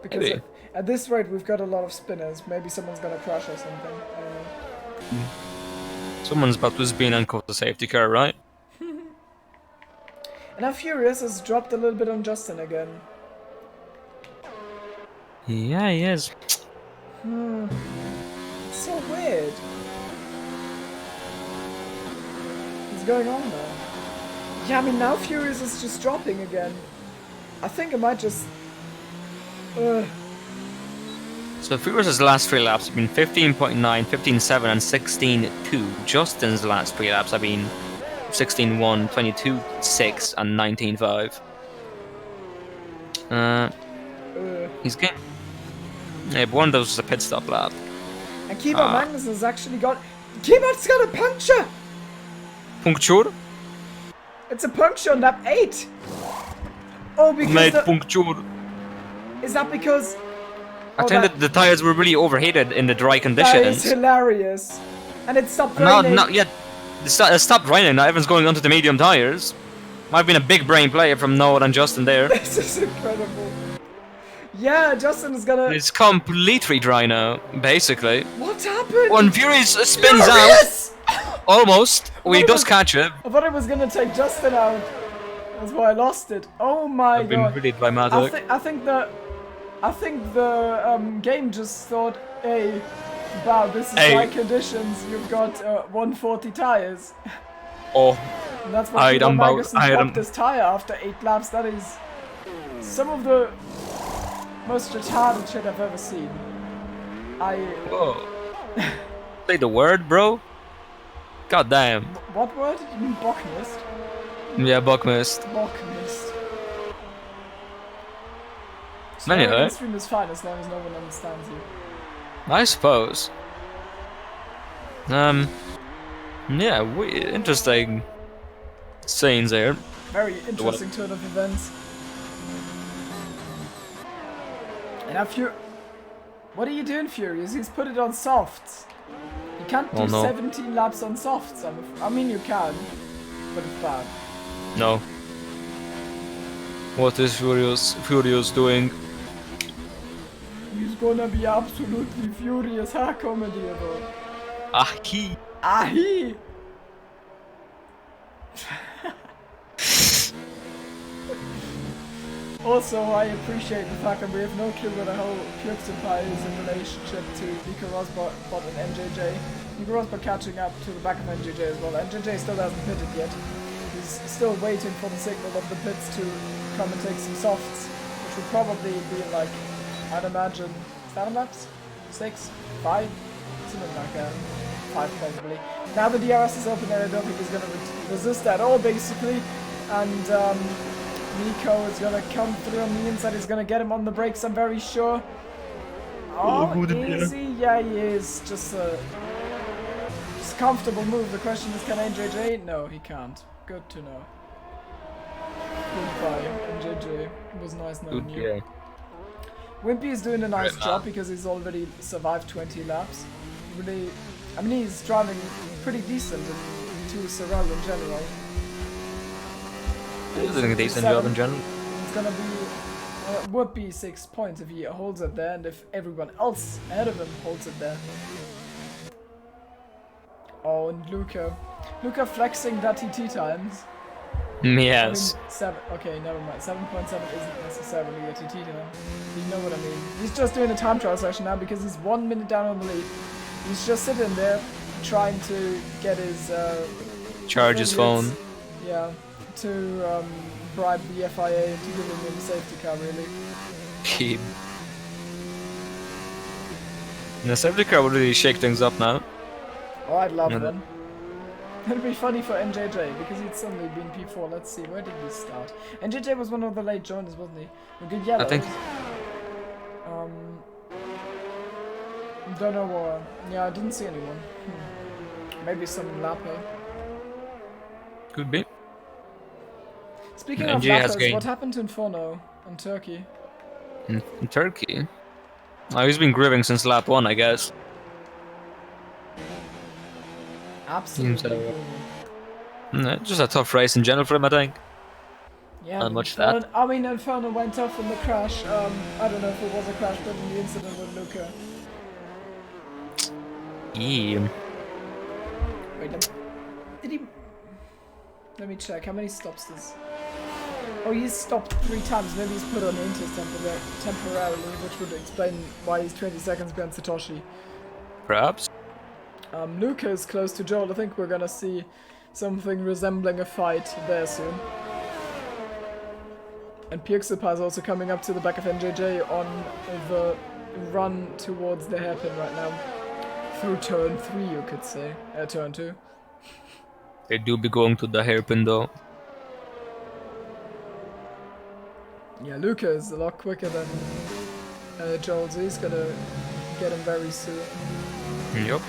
Because at this rate we've got a lot of spinners. Maybe someone's gonna crash or something. I don't know. Someone's about to spin and cause a safety car, right? And now Furious has dropped a little bit on Justin again. Yeah, he is. It's so weird. What's going on there? Yeah, I mean now Furious is just dropping again. I think it might just... So Furious' last 3 laps have been 15.9, 15.7 and 16.2. Justin's last 3 laps have been 16.1, 22.6 and 19.5. He's getting... Yeah, but one of those was a pit stop lap. And Keyboard Magnus has actually got... Keyboard's got a puncture! Puncture? It's a puncture on lap 8! Oh, because Made puncture. Is that because... I think that the tires were really overheated in the dry conditions. That is hilarious. And it stopped raining. Not yet. It stopped raining. Now everyone's going onto the medium tires. Might have been a big brain play from Noah and Justin there. This is incredible. Yeah, Justin is gonna... It's completely dry now, basically. What happened? When Furious spins out, almost. Well, he does catch it. I thought it was gonna take Justin out. That's why I lost it. Oh my I've been god. really dramatic. I think the game just thought, hey, wow, this is Hey. right conditions. You've got 140 tires. Oh, And that's I what don't know. Magnussen popped his tire after 8 laps. That is some of the most retarded shit I've ever seen. Whoa. Say the word, bro. God damn. What word? You mean Bockmist? Yeah, Buckmist. Bockmist. Anyway. Swearing on stream is fine as long as no one understands you. I suppose. Yeah, interesting scenes there. Very interesting turn of events. And if you... What are you doing, Furious? He's put it on softs. You can't do 17 laps on softs. I mean, you can, but it's bad. No. What is Furious doing? He's gonna be absolutely furious, huh, comedy about. Ahi. Ahi! Also, I appreciate the fact that we have no clue what the whole PewDiePie is in relationship to Nico Rosberg and NJJ. Nico Rosberg catching up to the back of NJJ as well. NJJ still hasn't pitted yet. He's still waiting for the signal of the pits to come and take some softs, which will probably be like, I'd imagine, 7 laps? 6? 5? Something like that. 5 probably. Now the DRS is open there, I don't think he's going to resist at all basically. And Nico is going to come through on the inside, he's going to get him on the brakes, I'm very sure. Oh, easy, yeah he is. Just a comfortable move. The question is, can NJJ? No, he can't. Good to know. Goodbye, NJJ. It was nice knowing you. Yeah. Wimpy is doing a nice job because he's already survived 20 laps. Really, I mean, he's driving pretty decent to Sorrel in general. He's doing a decent job in general. It's gonna be, would be 6 points if he holds it there, and if everyone else ahead of him holds it there. Oh, and Luca flexing that TT times. Yes. I mean, okay, never mind. 7.7 isn't necessarily a TT time. You know what I mean. He's just doing a time trial session now because he's 1 minute down on the lead. He's just sitting there trying to get his charge his phone. Yeah, to bribe the FIA into giving him a safety car, really. Keep. The safety car would really shake things up now. Oh, I'd love one. It'd be funny for NJJ because he'd suddenly been P4. Let's see, where did he start? NJJ was one of the late joiners, wasn't he? A good yellow. I think. Don't know why. Yeah, I didn't see anyone. Maybe some lapper. Could be. Speaking of lappers, what happened to Inferno in Turkey? In Turkey? Oh, he's been grieving since lap 1, I guess. Absolutely. Just a tough race in general for him, I think. Yeah, not much that. I mean, Inferno went off in the crash. I don't know if it was a crash, but in the incident with Luca. Yeah. Wait, did he... Let me check, how many stops does... Oh, he's stopped 3 times, maybe he's put on Inters temporarily, which would explain why he's 20 seconds behind Satoshi. Perhaps. Luca is close to Joel. I think we're gonna see something resembling a fight there soon. And PewDiePie is also coming up to the back of NJJ on the run towards the hairpin right now. Through turn 3, you could say. Turn 2. They do be going to the hairpin though. Yeah, Luca is a lot quicker than Joel, so he's gonna get him very soon. Yep.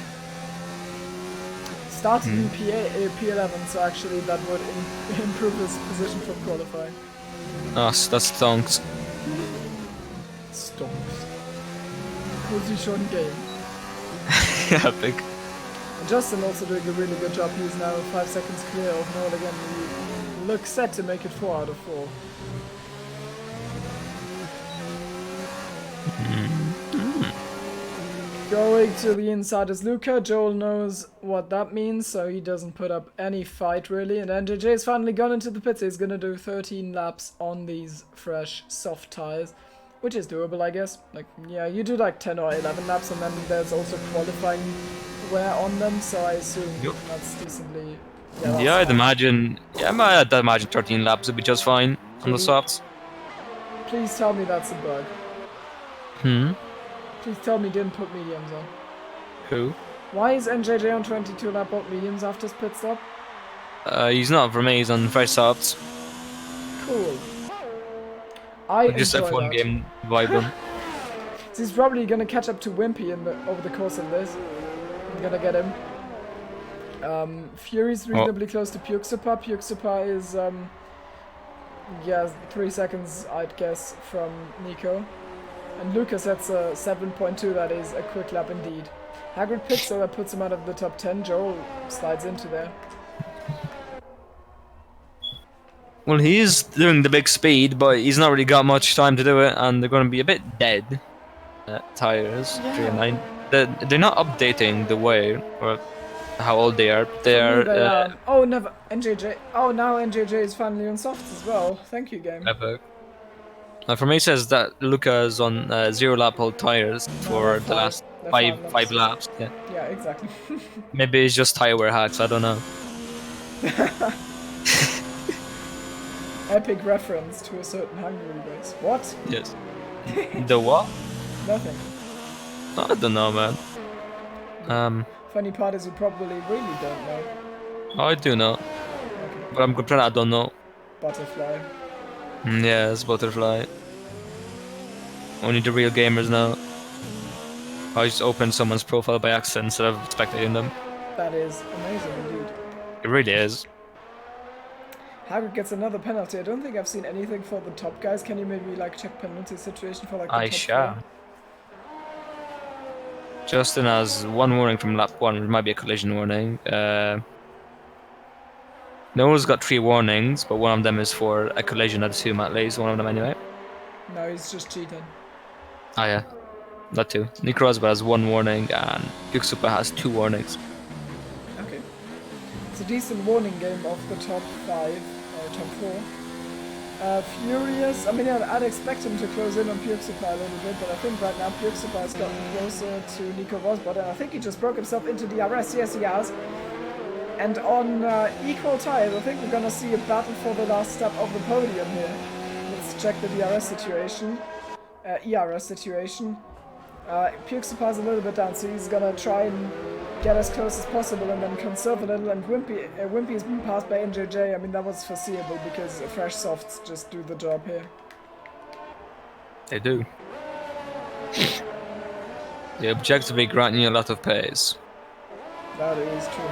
Started in P11, so actually that would improve his position from qualifying. Ah, that stonks. Stonks. Position game. Yeah, big. And Justin also doing a really good job. He's now 5 seconds clear of Noel again. He looks set to make it 4 out of 4. Going to the inside is Luca. Joel knows what that means, so he doesn't put up any fight really. And NJJ's finally gone into the pits. He's gonna do 13 laps on these fresh, soft tires, which is doable, I guess. Like, yeah, you do like 10 or 11 laps, and then there's also qualifying wear on them, so I assume that's decently. Yeah, I'd imagine. Yeah, I'd imagine 13 laps would be just fine on the softs. Please tell me that's a bug. Please tell me you didn't put mediums on. Who? Why is NJJ on 22 lap on mediums after his pit stop? He's not for me, he's on fresh softs. Cool. I just enjoy F1 that. game vibe. So he's probably gonna catch up to Wimpy over the course of this. I'm gonna get him. Fury's reasonably close to Puxapa. Puxapa is, yeah, 3 seconds, I'd guess, from Nico. And Lucas, that's a 7.2, that is a quick lap indeed. Hagrid pits, so that puts him out of the top 10. Joel slides into there. Well, he's doing the big speed, but he's not really got much time to do it, and they're going to be a bit dead. Tires, 3 and 9. They're not updating the way or how old they are. They are. Oh, never. NJJ. Oh, now NJJ is finally on softs as well. Thank you, game. Epic. For me, it says that Luca is on 0 lap old tires for the last five laps. Yeah. Yeah, exactly. Maybe it's just tire wear hacks. I don't know. Epic reference to a certain Hungary race. What? Yes. The what? Nothing. I don't know, man. Funny part is you probably really don't know. I do know. Okay. But I'm pretending I don't know. Butterfly. Yes, butterfly. Only the real gamers know. I just opened someone's profile by accident instead of spectating them. That is amazing indeed. It really is. Hagrid gets another penalty. I don't think I've seen anything for the top guys. Can you maybe like check penalty situation for like the top shall. 4? Justin has 1 warning from lap 1. It might be a collision warning. Noah's got 3 warnings, but one of them is for a collision. I'd assume at least one of them anyway. No, he's just cheating. Oh yeah, that too. Nick Rosberg has 1 warning and Puxapa has 2 warnings. Okay. It's a decent warning game of the top 5, or top 4. Furious, I mean, I'd expect him to close in on Puxapa a little bit, but I think right now Puxapa has gotten closer to Nico Rosberg, and I think he just broke himself into DRS. Yes, he has. And on equal tires, I think we're gonna see a battle for the last step of the podium here. Let's check the DRS situation. ERS situation. Puxapa's a little bit down, so he's gonna try and get as close as possible and then conserve a little. And Wimpy has been passed by NJJ. I mean, that was foreseeable because fresh softs just do the job here. They do. They objectively grant you a lot of pace. That is true.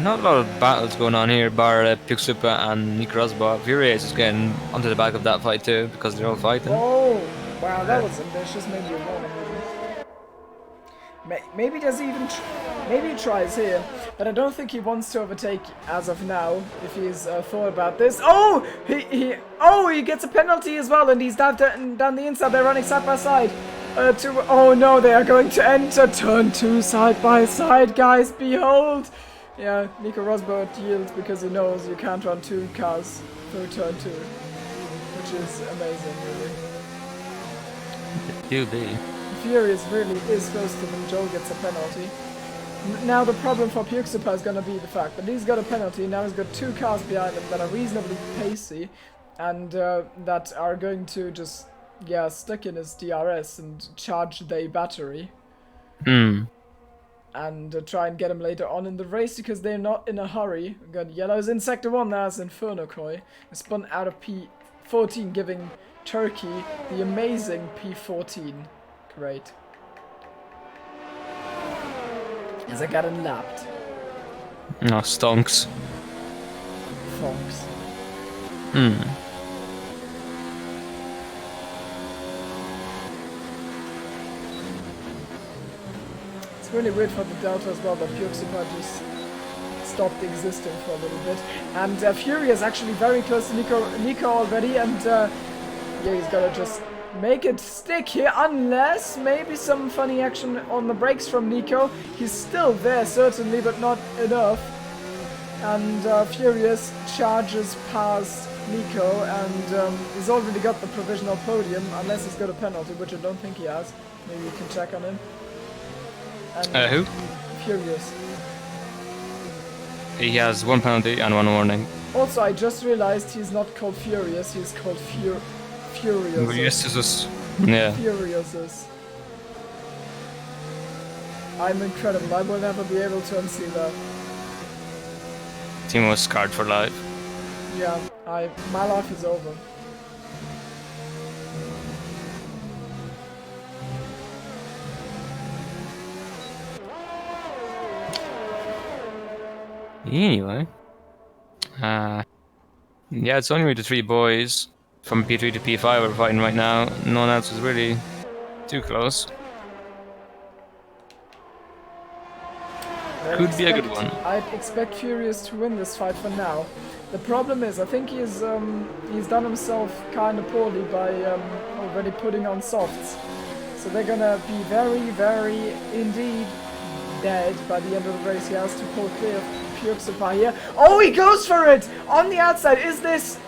Not a lot of battles going on here, bar Puxapa and Nick Rosberg. Furious is getting onto the back of that fight too, because they're all fighting. Oh, wow, that was ambitious. Maybe a warning. Maybe does he even? Maybe he tries here, but I don't think he wants to overtake as of now. If he's thought about this. Oh, he gets a penalty as well, and he's down the inside. They're running side by side. Oh no, they are going to enter turn 2 side by side, guys. Behold. Yeah, Nico Rosberg yields because he knows you can't run 2 cars through turn 2, which is amazing, really. Do be. Furious really is close to them. Joel gets a penalty. Now the problem for Puxapa is going to be the fact that he's got a penalty. Now he's got 2 cars behind him that are reasonably pacey and that are going to just, yeah, stick in his DRS and charge their battery. And try and get him later on in the race because they're not in a hurry. We've got yellows in sector 1, that's Inferno Koi. Spun out of P14, giving Turkey the amazing P14. Great. As I got him lapped. No, stonks. Fox. Really weird for the Delta as well that Puxapa just stopped existing for a little bit. And Fury is actually very close to Nico already, and Yeah, he's gotta just make it stick here, unless maybe some funny action on the brakes from Nico. He's still there, certainly, but not enough. And Furious charges past Nico, and he's already got the provisional podium, unless he's got a penalty, which I don't think he has. Maybe you can check on him. And Who? Furious. He has 1 penalty and 1 warning. Also, I just realized he's not called Furious, he's called Furious. Yes, yeah. Furiouses. I'm incredible, I will never be able to unsee that. Team was scarred for life. Yeah, my life is over. Anyway. Yeah, it's only the 3 boys from P3 to P5 are fighting right now. No one else is really too close. Could be a good one. I'd expect Furious to win this fight for now. The problem is, I think he's done himself kind of poorly by already putting on softs. So they're gonna be very, very indeed dead by the end of the race. He has to pull clear of Pukesupar here. Oh, he goes for it! On the outside, is this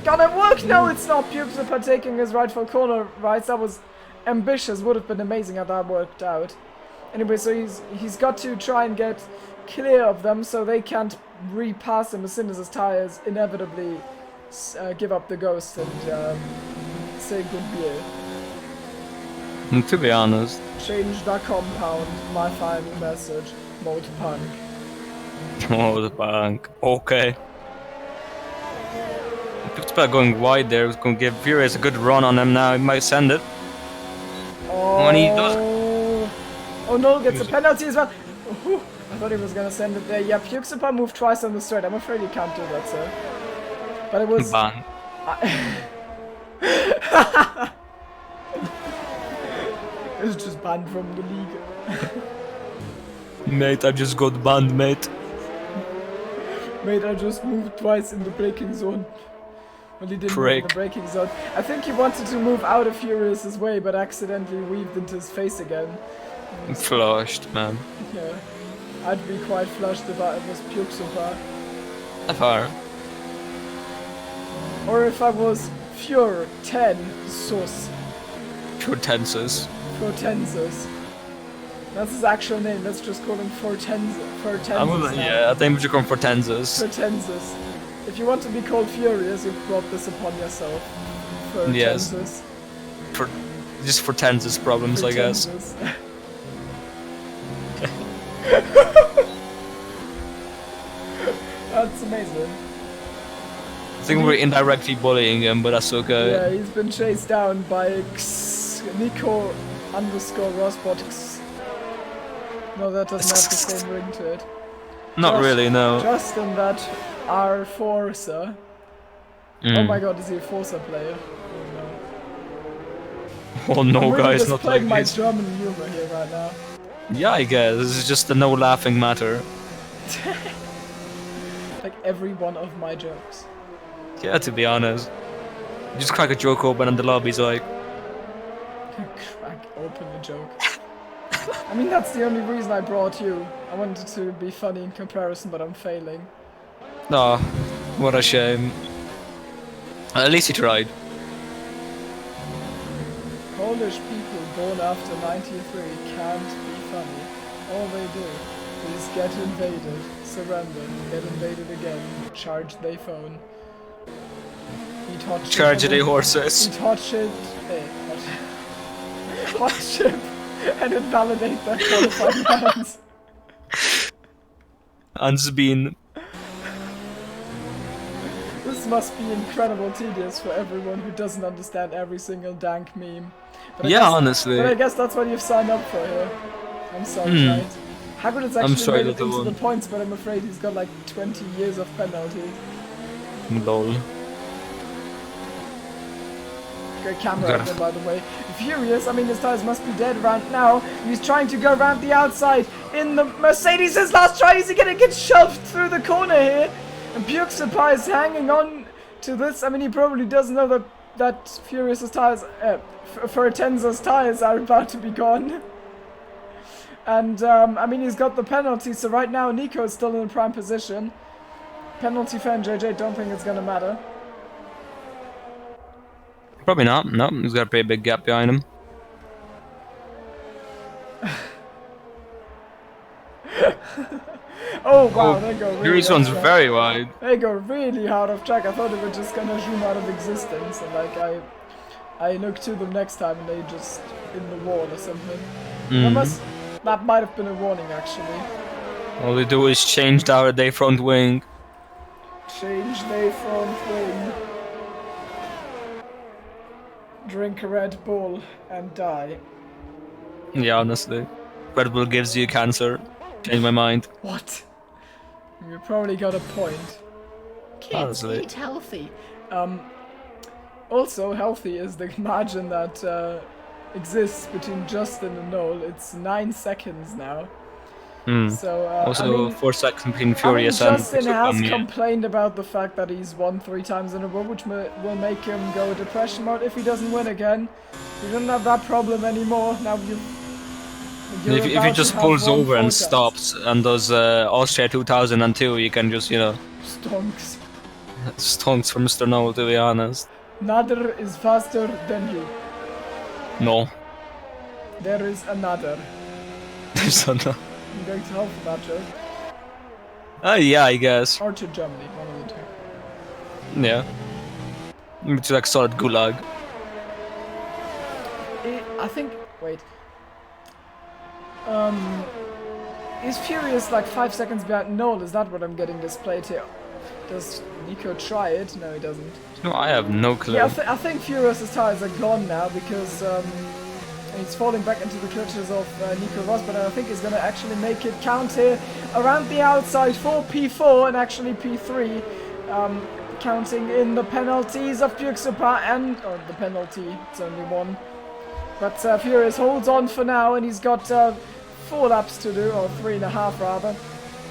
gonna work? No, it's not. Pukesupar taking his rightful corner rights. That was ambitious. Would have been amazing had that worked out. Anyway, so he's got to try and get clear of them so they can't repass him as soon as his tires inevitably give up the ghost and say goodbye. To be honest. Change the compound, my final message. Mode punk. Oh, the bank. Okay. Pukesupar going wide there. It's going to give Furious a good run on him now. He might send it. Oh, When he does. Oh no, gets a penalty as well. Ooh, I thought he was gonna send it there. Yeah, Pukesupar moved twice on the straight. I'm afraid he can't do that, sir. But it was... Ban. It was just banned from the league. Mate, I just got banned, mate. Mate, I just moved twice in the braking zone. Well, he didn't move in the braking zone. I think he wanted to move out of Furious's way, but accidentally weaved into his face again. Flushed, man. Yeah. I'd be quite flushed if I was Pukesupar. Far. Or if I was Furtensus. Furtensus. Furtensus. That's his actual name. Let's just call him Furtensus. Yeah, I think we should call him Furtensus. Furtensus. If you want to be called Furious, you've brought this upon yourself. Furtensus. Yes. Just Furtensus problems, I guess. That's amazing. I think we're indirectly bullying him, but that's okay. Yeah, he's been chased down by Nico _Rosbot. No, that doesn't have the same ring to it. Not really, no. Just in that our Forza. Oh my god, is he a Forza player? Oh no, I'm really guys, just not playing like my this. German humor here right now. Yeah, I guess. This is just a no laughing matter. Like every one of my jokes. Yeah, to be honest. You just crack a joke open and the lobby's like... Crack open a joke. I mean, that's the only reason I brought you. I wanted to be funny in comparison, but I'm failing. Oh, what a shame. At least he tried. Polish people born after 93 can't be funny. All they do is get invaded, surrender, get invaded again, charge their phone. Eat hot chip. Charge the horses. Eat hot shit. Hot chip and invalidate their qualified rounds. Hans been. This must be incredible tedious for everyone who doesn't understand every single dank meme. But I Yeah, guess, honestly. But I guess that's what you've signed up for here. I'm sorry, right? Hagrid has actually made it into the points, but I'm afraid he's got like 20 years of penalty. Lol. Great camera up there, by the way. Furious, I mean, his tires must be dead right now. He's trying to go around the outside in the Mercedes. His last try, is he gonna get shoved through the corner here? And Pukesupar is hanging on to this. I mean, he probably doesn't know that that Furious's tires, Furtenza's tires are about to be gone. And, I mean, he's got the penalty, so right now Nico is still in prime position. Penalty for NJJ, don't think it's gonna matter. Probably not. No, he's got a pretty big gap behind him. Oh wow, they go really Furious one's off track. very wide. They go really out of track. I thought they were just gonna zoom out of existence, and like I looked to them next time and they just in the wall or something. That might have been a warning actually. All they do is change their front wing. Change their front wing. Drink a Red Bull and die. Yeah, honestly. Red Bull gives you cancer. Change my mind. What? You probably got a point. Kids, Honestly. eat healthy. Also, healthy is the margin that exists between Justin and Noel. It's 9 seconds now. So, Also, I mean, 4 seconds between Furious and Justin has Superman, yeah. complained about the fact that he's won 3 times in a row, which will make him go depression mode if he doesn't win again. You don't have that problem anymore. Now If he just pulls over and stops and does Austria 2002, you can just, you know, Stonks. stonks for Mr. Noel, to be honest. Nader is faster than you. No. There is another. There's not. I'm going to help with that joke. Yeah, I guess. Or to Germany, one of the two. Yeah. It's like solid gulag. I think... Wait. Is Furious like 5 seconds behind Noel? Is that what I'm getting displayed here? Does Nico try it? No, he doesn't. No, I have no clue. Yeah, I think Furious's tires are gone now because he's falling back into the clutches of Nico Rosberg, and I think he's going to actually make it count here around the outside for P4 and actually P3, counting in the penalties of Buksupa and... or the penalty, it's only one. But Furious holds on for now, and he's got 4 laps to do, or 3.5 rather.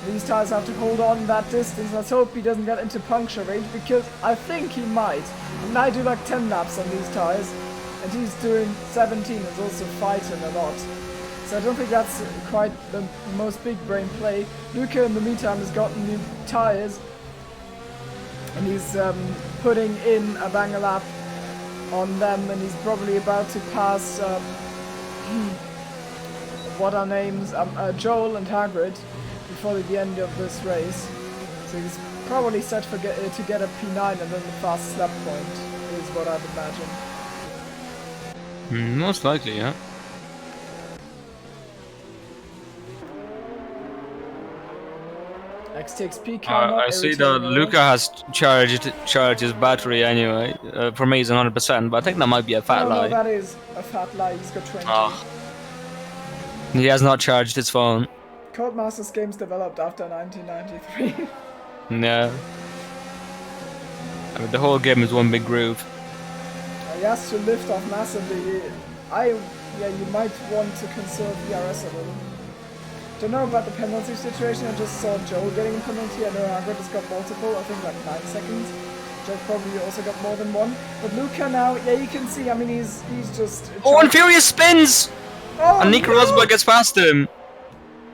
These tires have to hold on that distance. Let's hope he doesn't get into puncture range, because I think he might. And I do like 10 laps on these tires, and he's doing 17, is also fighting a lot. So I don't think that's quite the most big brain play. Luca in the meantime has gotten new tires, and he's putting in a banger lap on them, and he's probably about to pass what are names? Joel and Hagrid before the end of this race. So he's probably set for to get a P9 and then the fastest lap point is what I'd imagine. Most likely, yeah. XTXP counter. I see that Luca has charged his battery anyway. For me, it's 100%, but I think that might be a fat lie. No, that is a fat lie. He's got 20. Oh. He has not charged his phone. Codemasters games developed after 1993. Yeah. I mean, the whole game is one big groove. He has to lift off massively. Yeah, you might want to conserve ERS a little. Don't know about the penalty situation. I just saw Joel getting a penalty. I know Hagrid has got multiple. I think like 9 seconds. Joel probably also got more than one. But Luca now, yeah, you can see. I mean, he's just. Oh, and Furious spins! Oh, And Nico no! Rosberg gets past him.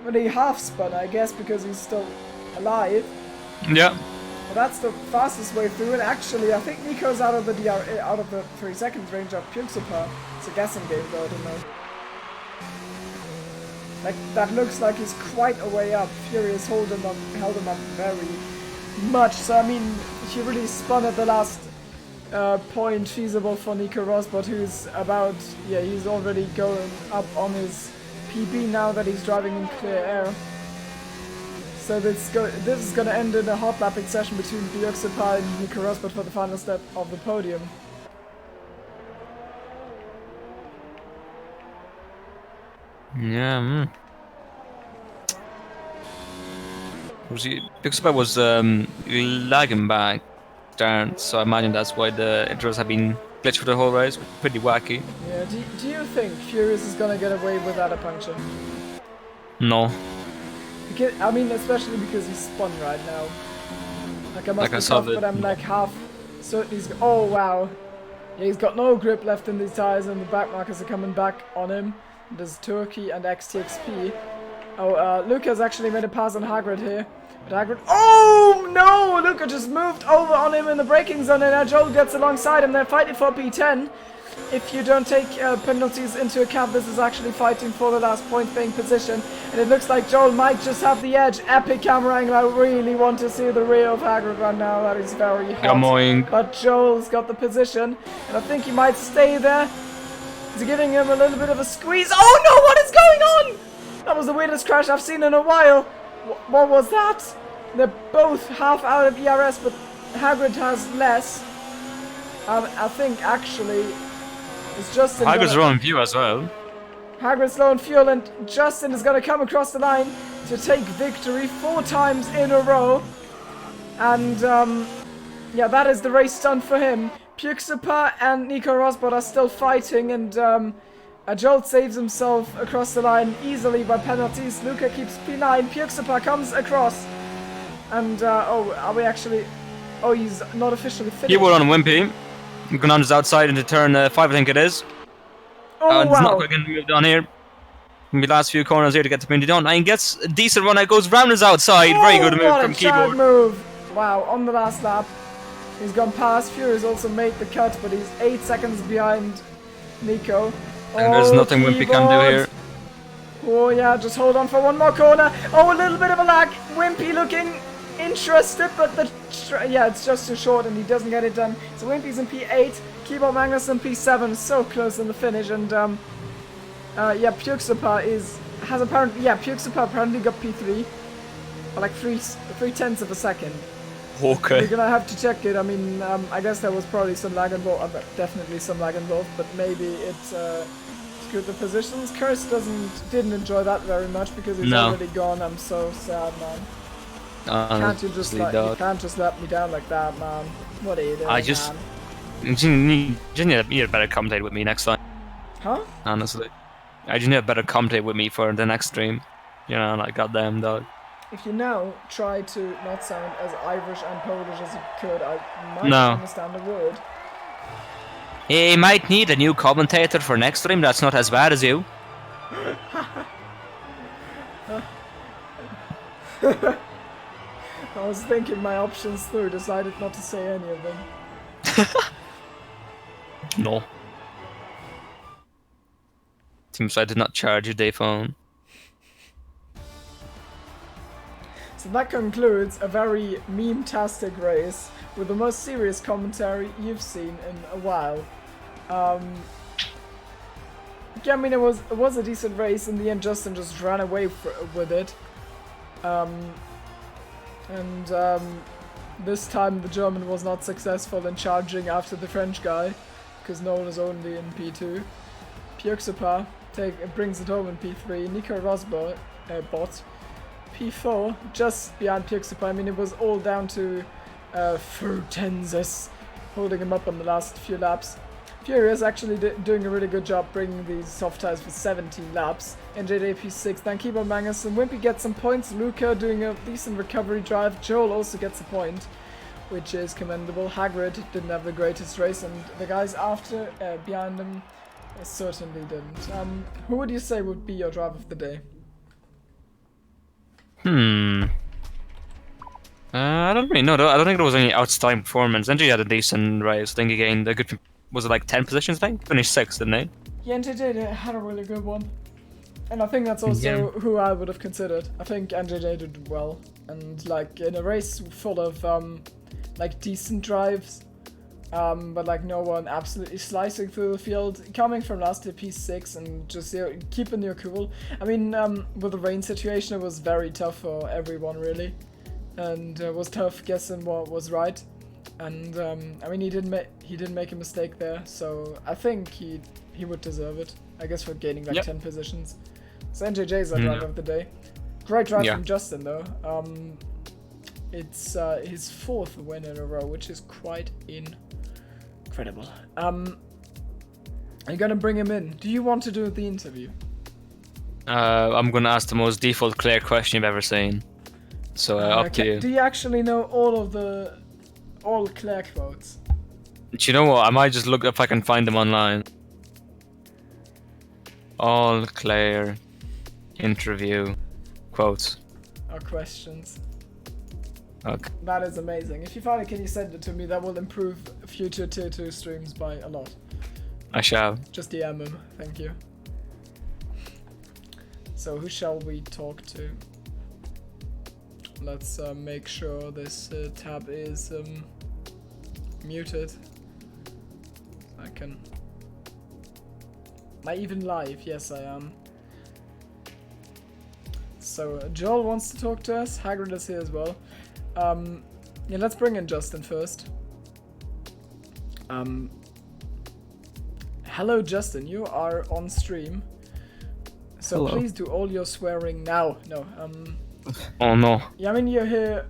But he half spun, I guess, because he's still alive. Yeah. But that's the fastest way through. And actually, I think Nico's out of the 3 seconds range of Puksupa. It's a guessing game, though. I don't know. Like, that looks like he's quite a way up. Furious held him up very much. So, I mean, he really spun at the last point feasible for Nico Rosberg, who's about, yeah, he's already going up on his PB now that he's driving in clear air. So this is going to end in a hot lapping session between Björksepa and Nico Rosberg for the final step of the podium. Yeah. Björksepa was lagging back down, so I imagine that's why the intros have been glitched for the whole race. Pretty wacky. Yeah, do you think Furious is gonna get away without a puncture? No. Because, I mean, especially because he's spun right now. Like, I must be I saw tough, but I'm like half certain he's... Oh, wow. Yeah, he's got no grip left in these tyres, and the back markers are coming back on him. There's Turkey and XTXP. Oh, Luca's actually made a pass on Hagrid here. But Hagrid... Oh, no! Luca just moved over on him in the braking zone, and now Joel gets alongside him. They're fighting for P10. If you don't take penalties into account, this is actually fighting for the last point-paying position. And it looks like Joel might just have the edge. Epic camera angle. I really want to see the rear of Hagrid right now. That is very hot. Annoying. But Joel's got the position. And I think he might stay there. He's giving him a little bit of a squeeze. Oh no, what is going on? That was the weirdest crash I've seen in a while. What was that? They're both half out of ERS, but Hagrid has less. I think actually... It's Justin. Hagrid's low on fuel as well. Hagrid's low on fuel, and Justin is going to come across the line to take victory 4 times in a row. And yeah, that is the race done for him. Puxapa and Nico Rosberg are still fighting, and Jolt saves himself across the line easily by penalties. Luca keeps P9. Puxapa comes across, and oh, are we actually? Oh, he's not officially finished. He will on Wimpy. Going on his outside into turn 5, I think it is. Oh, It's wow. not quite going to move down here. The last few corners here to get to Pinty down. And he gets a decent run. It goes round his outside. Very good move what from a Chad Keyboard. move. Wow, on the last lap. He's gone past. Fury's also made the cut, but he's 8 seconds behind Nico. And there's nothing Wimpy can do here. Oh yeah, just hold on for one more corner. Oh, a little bit of a lag. Wimpy looking interested, but yeah, it's just too short and he doesn't get it done. So Wimpy's in P8, Keyboard Magnus in P7, so close in the finish, and yeah, Puxapa Puxapa apparently got P3, or like 3/10 of a second. Okay. We're gonna have to check it. I mean, I guess there was probably some lag involved, definitely some lag involved, but maybe it screwed the positions. Curse didn't enjoy that very much because he's already gone. I'm so sad, man. Can't you just you can't just let me down like that, man? What are you doing, man? You need a better commentate with me next time. Huh? Honestly. I just need a better commentate with me for the next stream. You know, like goddamn dog. If you now try to not sound as Irish and Polish as you could, I might understand a word. He might need a new commentator for next stream that's not as bad as you. I was thinking my options through, decided not to say any of them. No. Seems I did not charge your day phone. So that concludes a very meme-tastic race with the most serious commentary you've seen in a while. Yeah, I mean, it was a decent race. In the end, Justin just ran away with it. This time the German was not successful in charging after the French guy, because Noel is only in P2. Puxapa brings it home in P3. Nico Rosberg bot P4, just behind Puxapa. I mean, it was all down to Furtenzes holding him up on the last few laps. Fury is actually doing a really good job bringing these soft tires for 17 laps. NJD P6, then Keyboard Magnus and Wimpy gets some points. Luca doing a decent recovery drive. Joel also gets a point, which is commendable. Hagrid didn't have the greatest race, and the guys behind him certainly didn't. Who would you say would be your driver of the day? I don't really know. I don't think there was any outstanding performance. NJ had a decent race. I think he gained a good... Was it like 10 positions, I think? Finished 6th, didn't he? Yeah, NJJ had a really good one. And I think that's also who I would have considered. I think NJJ did well. And like in a race full of like decent drives, but like no one absolutely slicing through the field, coming from last to P6 and just keeping your cool. I mean, with the rain situation, it was very tough for everyone really, and it was tough guessing what was right. And I mean, he didn't make a mistake there, so I think he would deserve it. I guess for gaining like 10 positions. So NJJ's our driver of the day. Great drive from Justin though. It's his 4th win in a row, which is quite incredible. I'm gonna bring him in. Do you want to do the interview? I'm gonna ask the most default clear question you've ever seen. So up to you. Do you actually know all Claire quotes? Do you know what? I might just look if I can find them online. All Claire interview quotes. Or questions. Okay. That is amazing. If you find it, can you send it to me? That will improve future tier 2 streams by a lot. I shall. Just DM him. Thank you. So who shall we talk to? Let's make sure this tab is muted. I can... Am I even live? Yes, I am. So Joel wants to talk to us. Hagrid is here as well. Yeah, let's bring in Justin first. Hello, Justin. You are on stream. So Hello. please do all your swearing now. No. Oh no. Yeah, I mean you're here.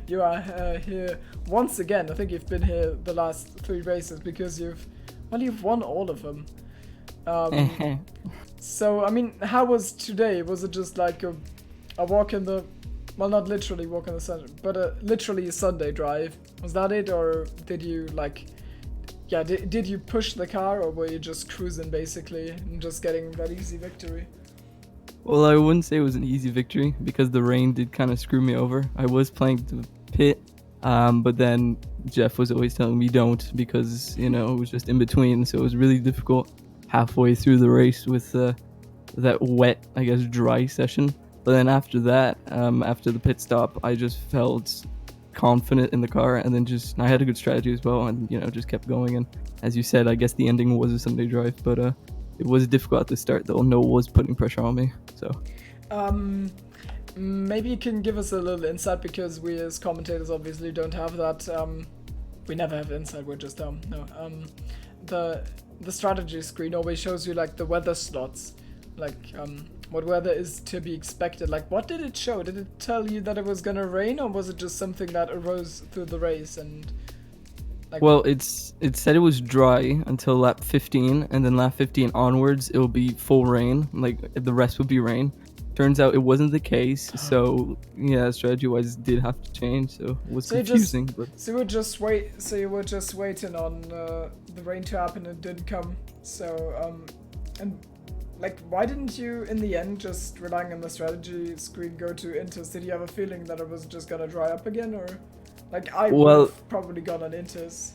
You are here once again. I think you've been here the last 3 races because you've won all of them. So I mean, how was today? Was it just like a walk in the, well, not literally walk in the sun, but literally a Sunday drive? Was that it, or did you like? Yeah, did you push the car, or were you just cruising basically and just getting that easy victory? Well, I wouldn't say it was an easy victory because the rain did kind of screw me over. I was playing to pit, but then Jeff was always telling me don't because, you know, it was just in between. So it was really difficult halfway through the race with that wet, I guess, dry session. But then after that, after the pit stop, I just felt confident in the car, and then I had a good strategy as well, and, you know, just kept going. And as you said, I guess the ending was a Sunday drive, but it was difficult at the start, though. Noah was putting pressure on me, so. Maybe you can give us a little insight, because we as commentators obviously don't have that. We never have insight, we're just dumb. No. The strategy screen always shows you like the weather slots, like what weather is to be expected. Like, what did it show? Did it tell you that it was gonna rain, or was it just something that arose through the race and? Like, well, it said it was dry until lap 15, and then lap 15 onwards it will be full rain. Like the rest will be rain. Turns out it wasn't the case. So yeah, strategy-wise, did have to change. So it was confusing. So you were just waiting on the rain to happen, and it didn't come. So and like, why didn't you in the end, just relying on the strategy screen, go to Inters? Did you have a feeling that it was just gonna dry up again, or? Like, I would have probably gone on Inters.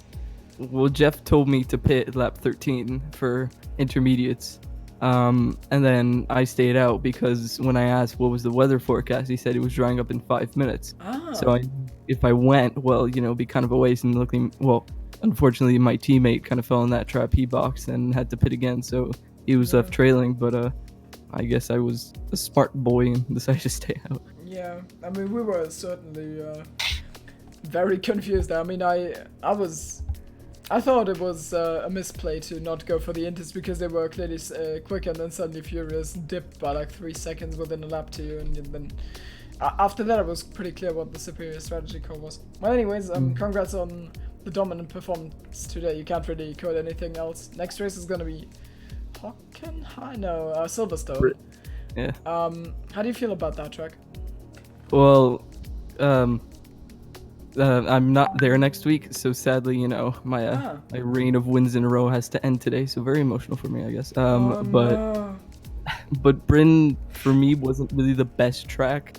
Well, Jeff told me to pit lap 13 for intermediates. And then I stayed out because when I asked what was the weather forecast, he said it was drying up in 5 minutes. Ah. So if I went, well, you know, it'd be kind of a waste. And looking, well, unfortunately, my teammate kind of fell in that trap he boxed and had to pit again. So he was left trailing, but I guess I was a smart boy and decided to stay out. Yeah, I mean, we were certainly very confused. I mean, I thought it was a misplay to not go for the Inters because they were clearly quick, and then suddenly Furious dipped by like 3 seconds within a lap to you, and then after that it was pretty clear what the superior strategy call was. Well, anyways, congrats on the dominant performance today. You can't really code anything else. Next race is gonna be Hockenheim? No, Silverstone. Yeah. How do you feel about that track? Well, I'm not there next week, so sadly, you know, my reign of wins in a row has to end today. So very emotional for me, I guess. But Bryn for me wasn't really the best track.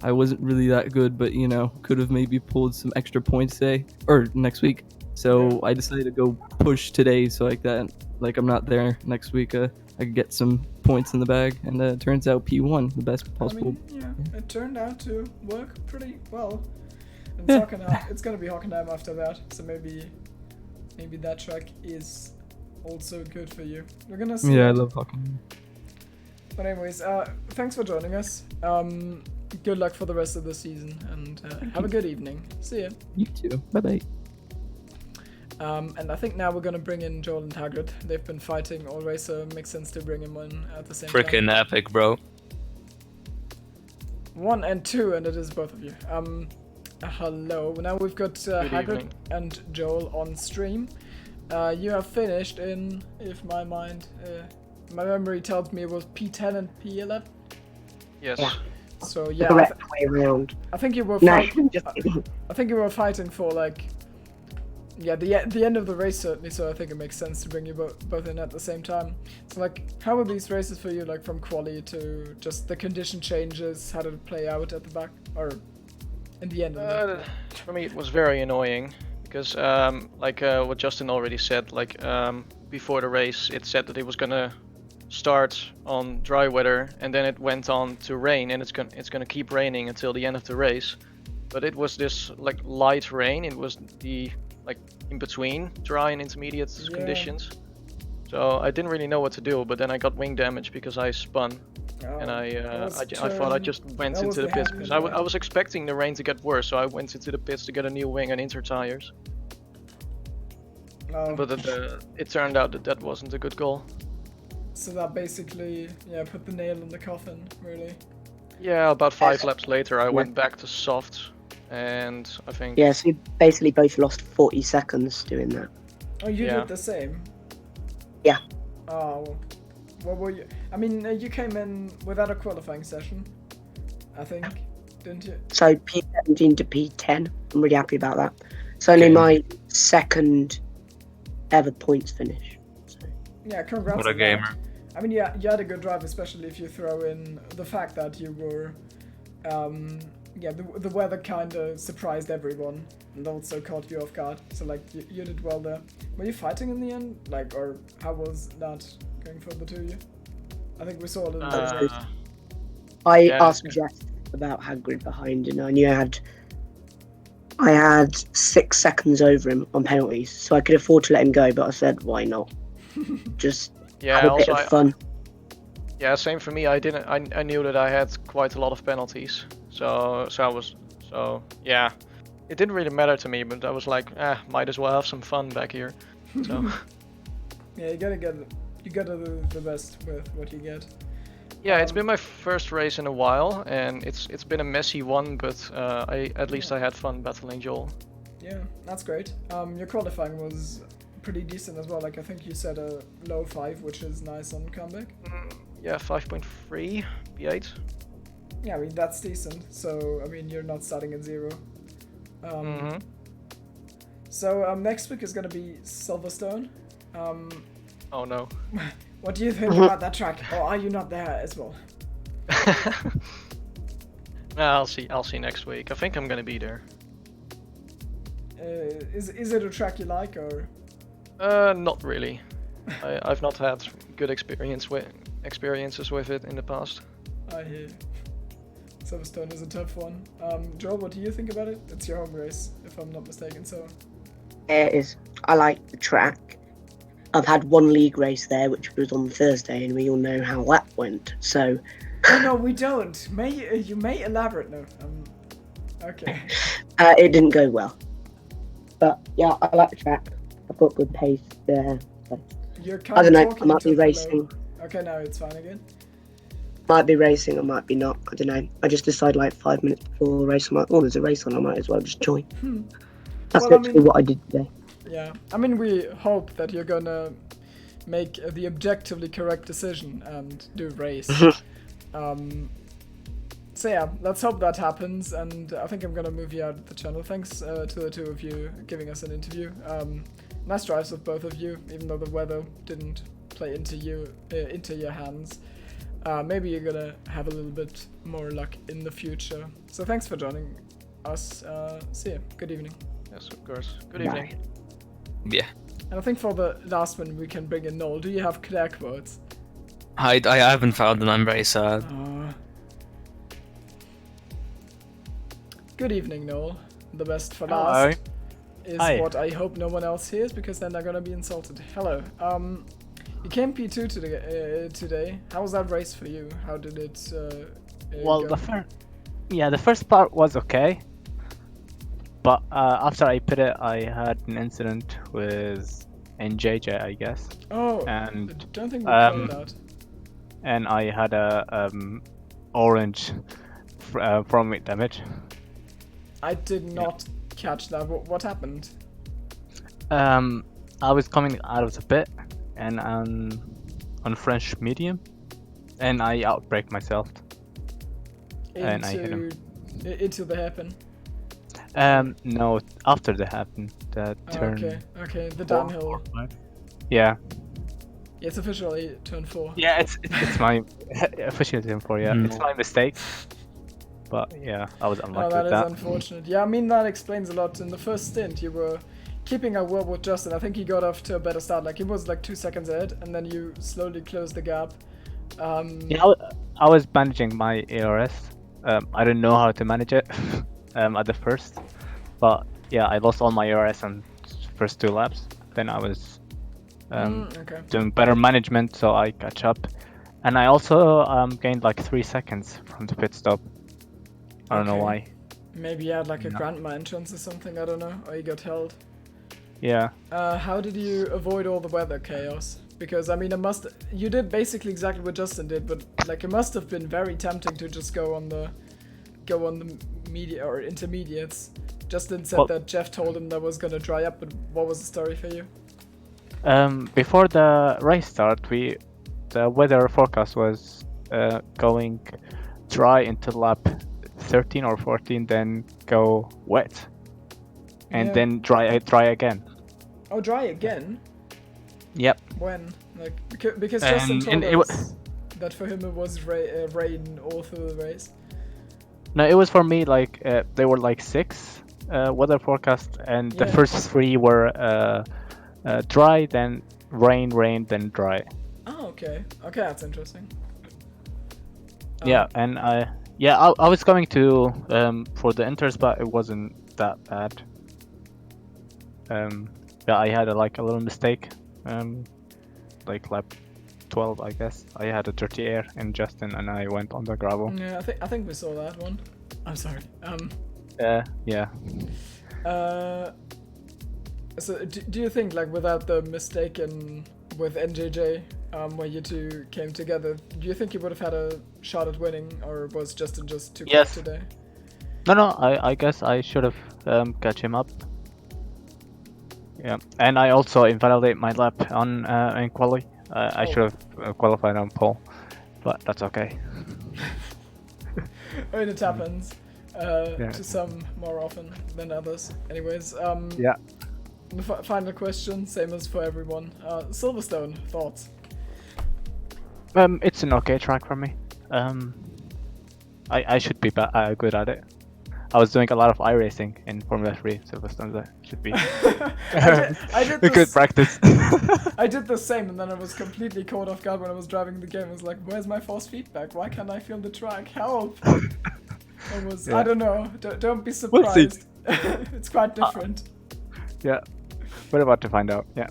I wasn't really that good, but you know, could have maybe pulled some extra points today or next week. So I decided to go push today, so like I'm not there next week. I could get some points in the bag, and it turns out P1, the best possible. I mean, yeah, it turned out to work pretty well. And it's gonna be Hockenheim after that, so maybe that track is also good for you. We're gonna see. Yeah, I love Hockenheim. But anyways, thanks for joining us. Good luck for the rest of the season, and have a good evening. See ya. You too. Bye bye. And I think now we're gonna bring in Joel and Hagrid. They've been fighting all race, so it makes sense to bring him in at the same time. Freaking epic, bro. 1 and 2, and it is both of you. Hello. Now we've got Hagrid and Joel on stream. You have finished in, if my memory tells me, it was P10 and P11. Yes. Yeah. So yeah, The correct way around. I think you were. No, just kidding. I think you were fighting for like yeah, the end of the race certainly. So I think it makes sense to bring you both in at the same time. So like, how were these races for you? Like from quali to just the condition changes. How did it play out at the back or in the end? For me, it was very annoying because, like what Justin already said, like before the race, it said that it was gonna start on dry weather, and then it went on to rain, and it's gonna keep raining until the end of the race. But it was this like light rain. It was the like in between dry and intermediate conditions. So I didn't really know what to do. But then I got wing damage because I spun. And I thought I just went into the pits because I was expecting the rain to get worse, so I went into the pits to get a new wing and inter tires. Oh. But it turned out that wasn't a good goal. So that basically, put the nail in the coffin, really. Yeah, about 5 laps later, I went back to soft, and I think. Yeah, so you basically both lost 40 seconds doing that. Oh, you did the same. Yeah. Oh. What were you? I mean, you came in without a qualifying session, I think, didn't you? So P17 to P10. I'm really happy about that. It's only my second ever points finish. So. Yeah, congrats. What a gamer. I mean, yeah, you had a good drive, especially if you throw in the fact that you were, the weather kind of surprised everyone and also caught you off guard. So like, you did well there. Were you fighting in the end? Like, or how was that going for the two of you? I think we saw a little bit. I asked Jeff about Hagrid behind, and I knew I had 6 seconds over him on penalties, so I could afford to let him go. But I said, why not? Just have a bit of fun. Yeah, same for me. I knew that I had quite a lot of penalties, so yeah. It didn't really matter to me, but I was like, might as well have some fun back here. So. Yeah, you gotta do the best with what you get. Yeah, it's been my first race in a while, and it's been a messy one, but at least I had fun battling Joel. Yeah, that's great. Your qualifying was pretty decent as well. Like I think you said a low 5, which is nice on comeback. Yeah, 5.3 P8. Yeah, I mean that's decent. So I mean you're not starting at 0. So next week is gonna be Silverstone. Oh no. What do you think about that track? Or are you not there as well? No, I'll see next week. I think I'm gonna be there. Is it a track you like or? Not really. I've not had good experiences with it in the past. I hear. Silverstone is a tough one. Joel, what do you think about it? It's your home race, if I'm not mistaken. So. It is. I like the track. I've had one league race there, which was on Thursday, and we all know how that went. So. Oh, no, we don't. You may elaborate now. Okay. It didn't go well, but yeah, I like the track. I've got good pace there. So. You're kind I don't know. of I might be racing. Okay, now it's fine again. Might be racing, or might be not. I don't know. I just decide like 5 minutes before the race. I'm like, oh, there's a race on. I might as well just join. That's literally what I did today. Yeah, I mean, we hope that you're gonna make the objectively correct decision and do race. So yeah, let's hope that happens, and I think I'm gonna move you out of the channel. Thanks to the two of you giving us an interview. Nice drives with both of you, even though the weather didn't play into your hands. Maybe you're gonna have a little bit more luck in the future. So thanks for joining us. See ya. Good evening. Yes, of course. Good evening. Yeah. And I think for the last one we can bring in Noel. Do you have clear quotes? I haven't found and I'm very sad. Good evening, Noel. The best for Hello. last is Hi. what I hope no one else hears, because then they're gonna be insulted. Hello. You came P2 today. How was that race for you? How did it Well, go? the first part was okay, but after I pit it, I had an incident with NJJ, I guess. Oh, and I don't think we played that. And I had a orange from it damage. I did not catch that. What happened? I was coming out of the pit and on French medium, and I outbraked myself. And I hit him. Into the hairpin. No, after the happen, the turn. Okay, the 4, downhill. 4, 5. Yeah. It's officially turn 4. Yeah, it's my official turn 4. Yeah, it's No. my mistake. But yeah, I was Oh, unlucky that with is that. unfortunate. Yeah, I mean, that explains a lot. In the first stint, you were keeping up well with Justin. I think he got off to a better start. Like, he was like 2 seconds ahead, and then you slowly closed the gap. Yeah, I was managing my ARS. I didn't know how to manage it at the first, but yeah, I lost all my ARS on first 2 laps. Then I was okay. doing better management, so I catch up, and I also gained like 3 seconds from the pit stop. I don't know Okay. why. Maybe you had like a No. grandma entrance or something, I don't know, or you got held. Yeah. How did you avoid all the weather chaos? Because I mean, you did basically exactly what Justin did, but like it must have been very tempting to just go on the media or intermediates. Justin said Well- that Jeff told him that was gonna dry up, but what was the story for you? Before the race start, the weather forecast was going dry until lap 13 or 14, then go wet, and Yeah. then dry again. Oh, dry again? Yep. When? Like because Justin told and it us that for him it was rain all through the race. No, it was for me like there were like 6 weather forecasts, and the Yeah. first 3 were dry, then rain, then dry. Oh, okay. Okay, that's interesting. Yeah, and I was going to for the inters, but it wasn't that bad. Yeah, I had like a little mistake. Like lap 12, I guess. I had a dirty air in Justin, and I went on the gravel. Yeah, I think we saw that one. I'm sorry. Yeah. So do you think like without the mistake with NJJ, where you two came together, do you think you would have had a shot at winning, or was Justin just too quick Yes. today? No, I guess I should have catch him up. Yeah, and I also invalidate my lap on in quali. I Oh. should have qualified on pole, but that's okay. I mean, it happens Yeah. to some more often than others. Anyways, Yeah. the final question, same as for everyone. Silverstone, thoughts? It's an okay track for me. I should be good at it. I was doing a lot of iRacing in Formula 3 Silverstone. That should be I did a good this- practice. I did the same, and then I was completely caught off guard when I was driving the game. I was like, where's my force feedback? Why can't I feel the track? Help! It was, Yeah. I don't know, don't be We'll see. surprised. It's quite different. Yeah, we're about to find out. Yeah,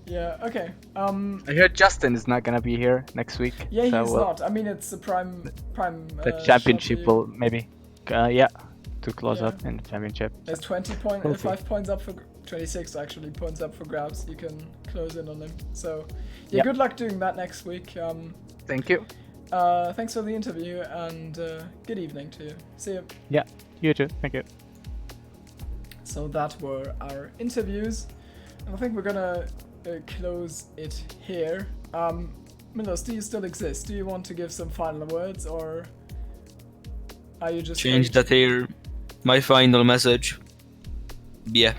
Yeah, okay. I heard Justin is not gonna be here next week. Yeah, so he's we'll- not. I mean, it's a prime The shot championship for you. will maybe, yeah, to close Yeah. up in the championship. There's 5 points up for 26 actually points up for grabs. You can close in on him. So yeah, Yeah. good luck doing that next week. Thank you. Thanks for the interview, and good evening to you. See you. Yeah, you too. Thank you. So that were our interviews, and I think we're gonna close it here. Milos, do you still exist? Do you want to give some final words, or are you just Change that here. My final message. Yeah.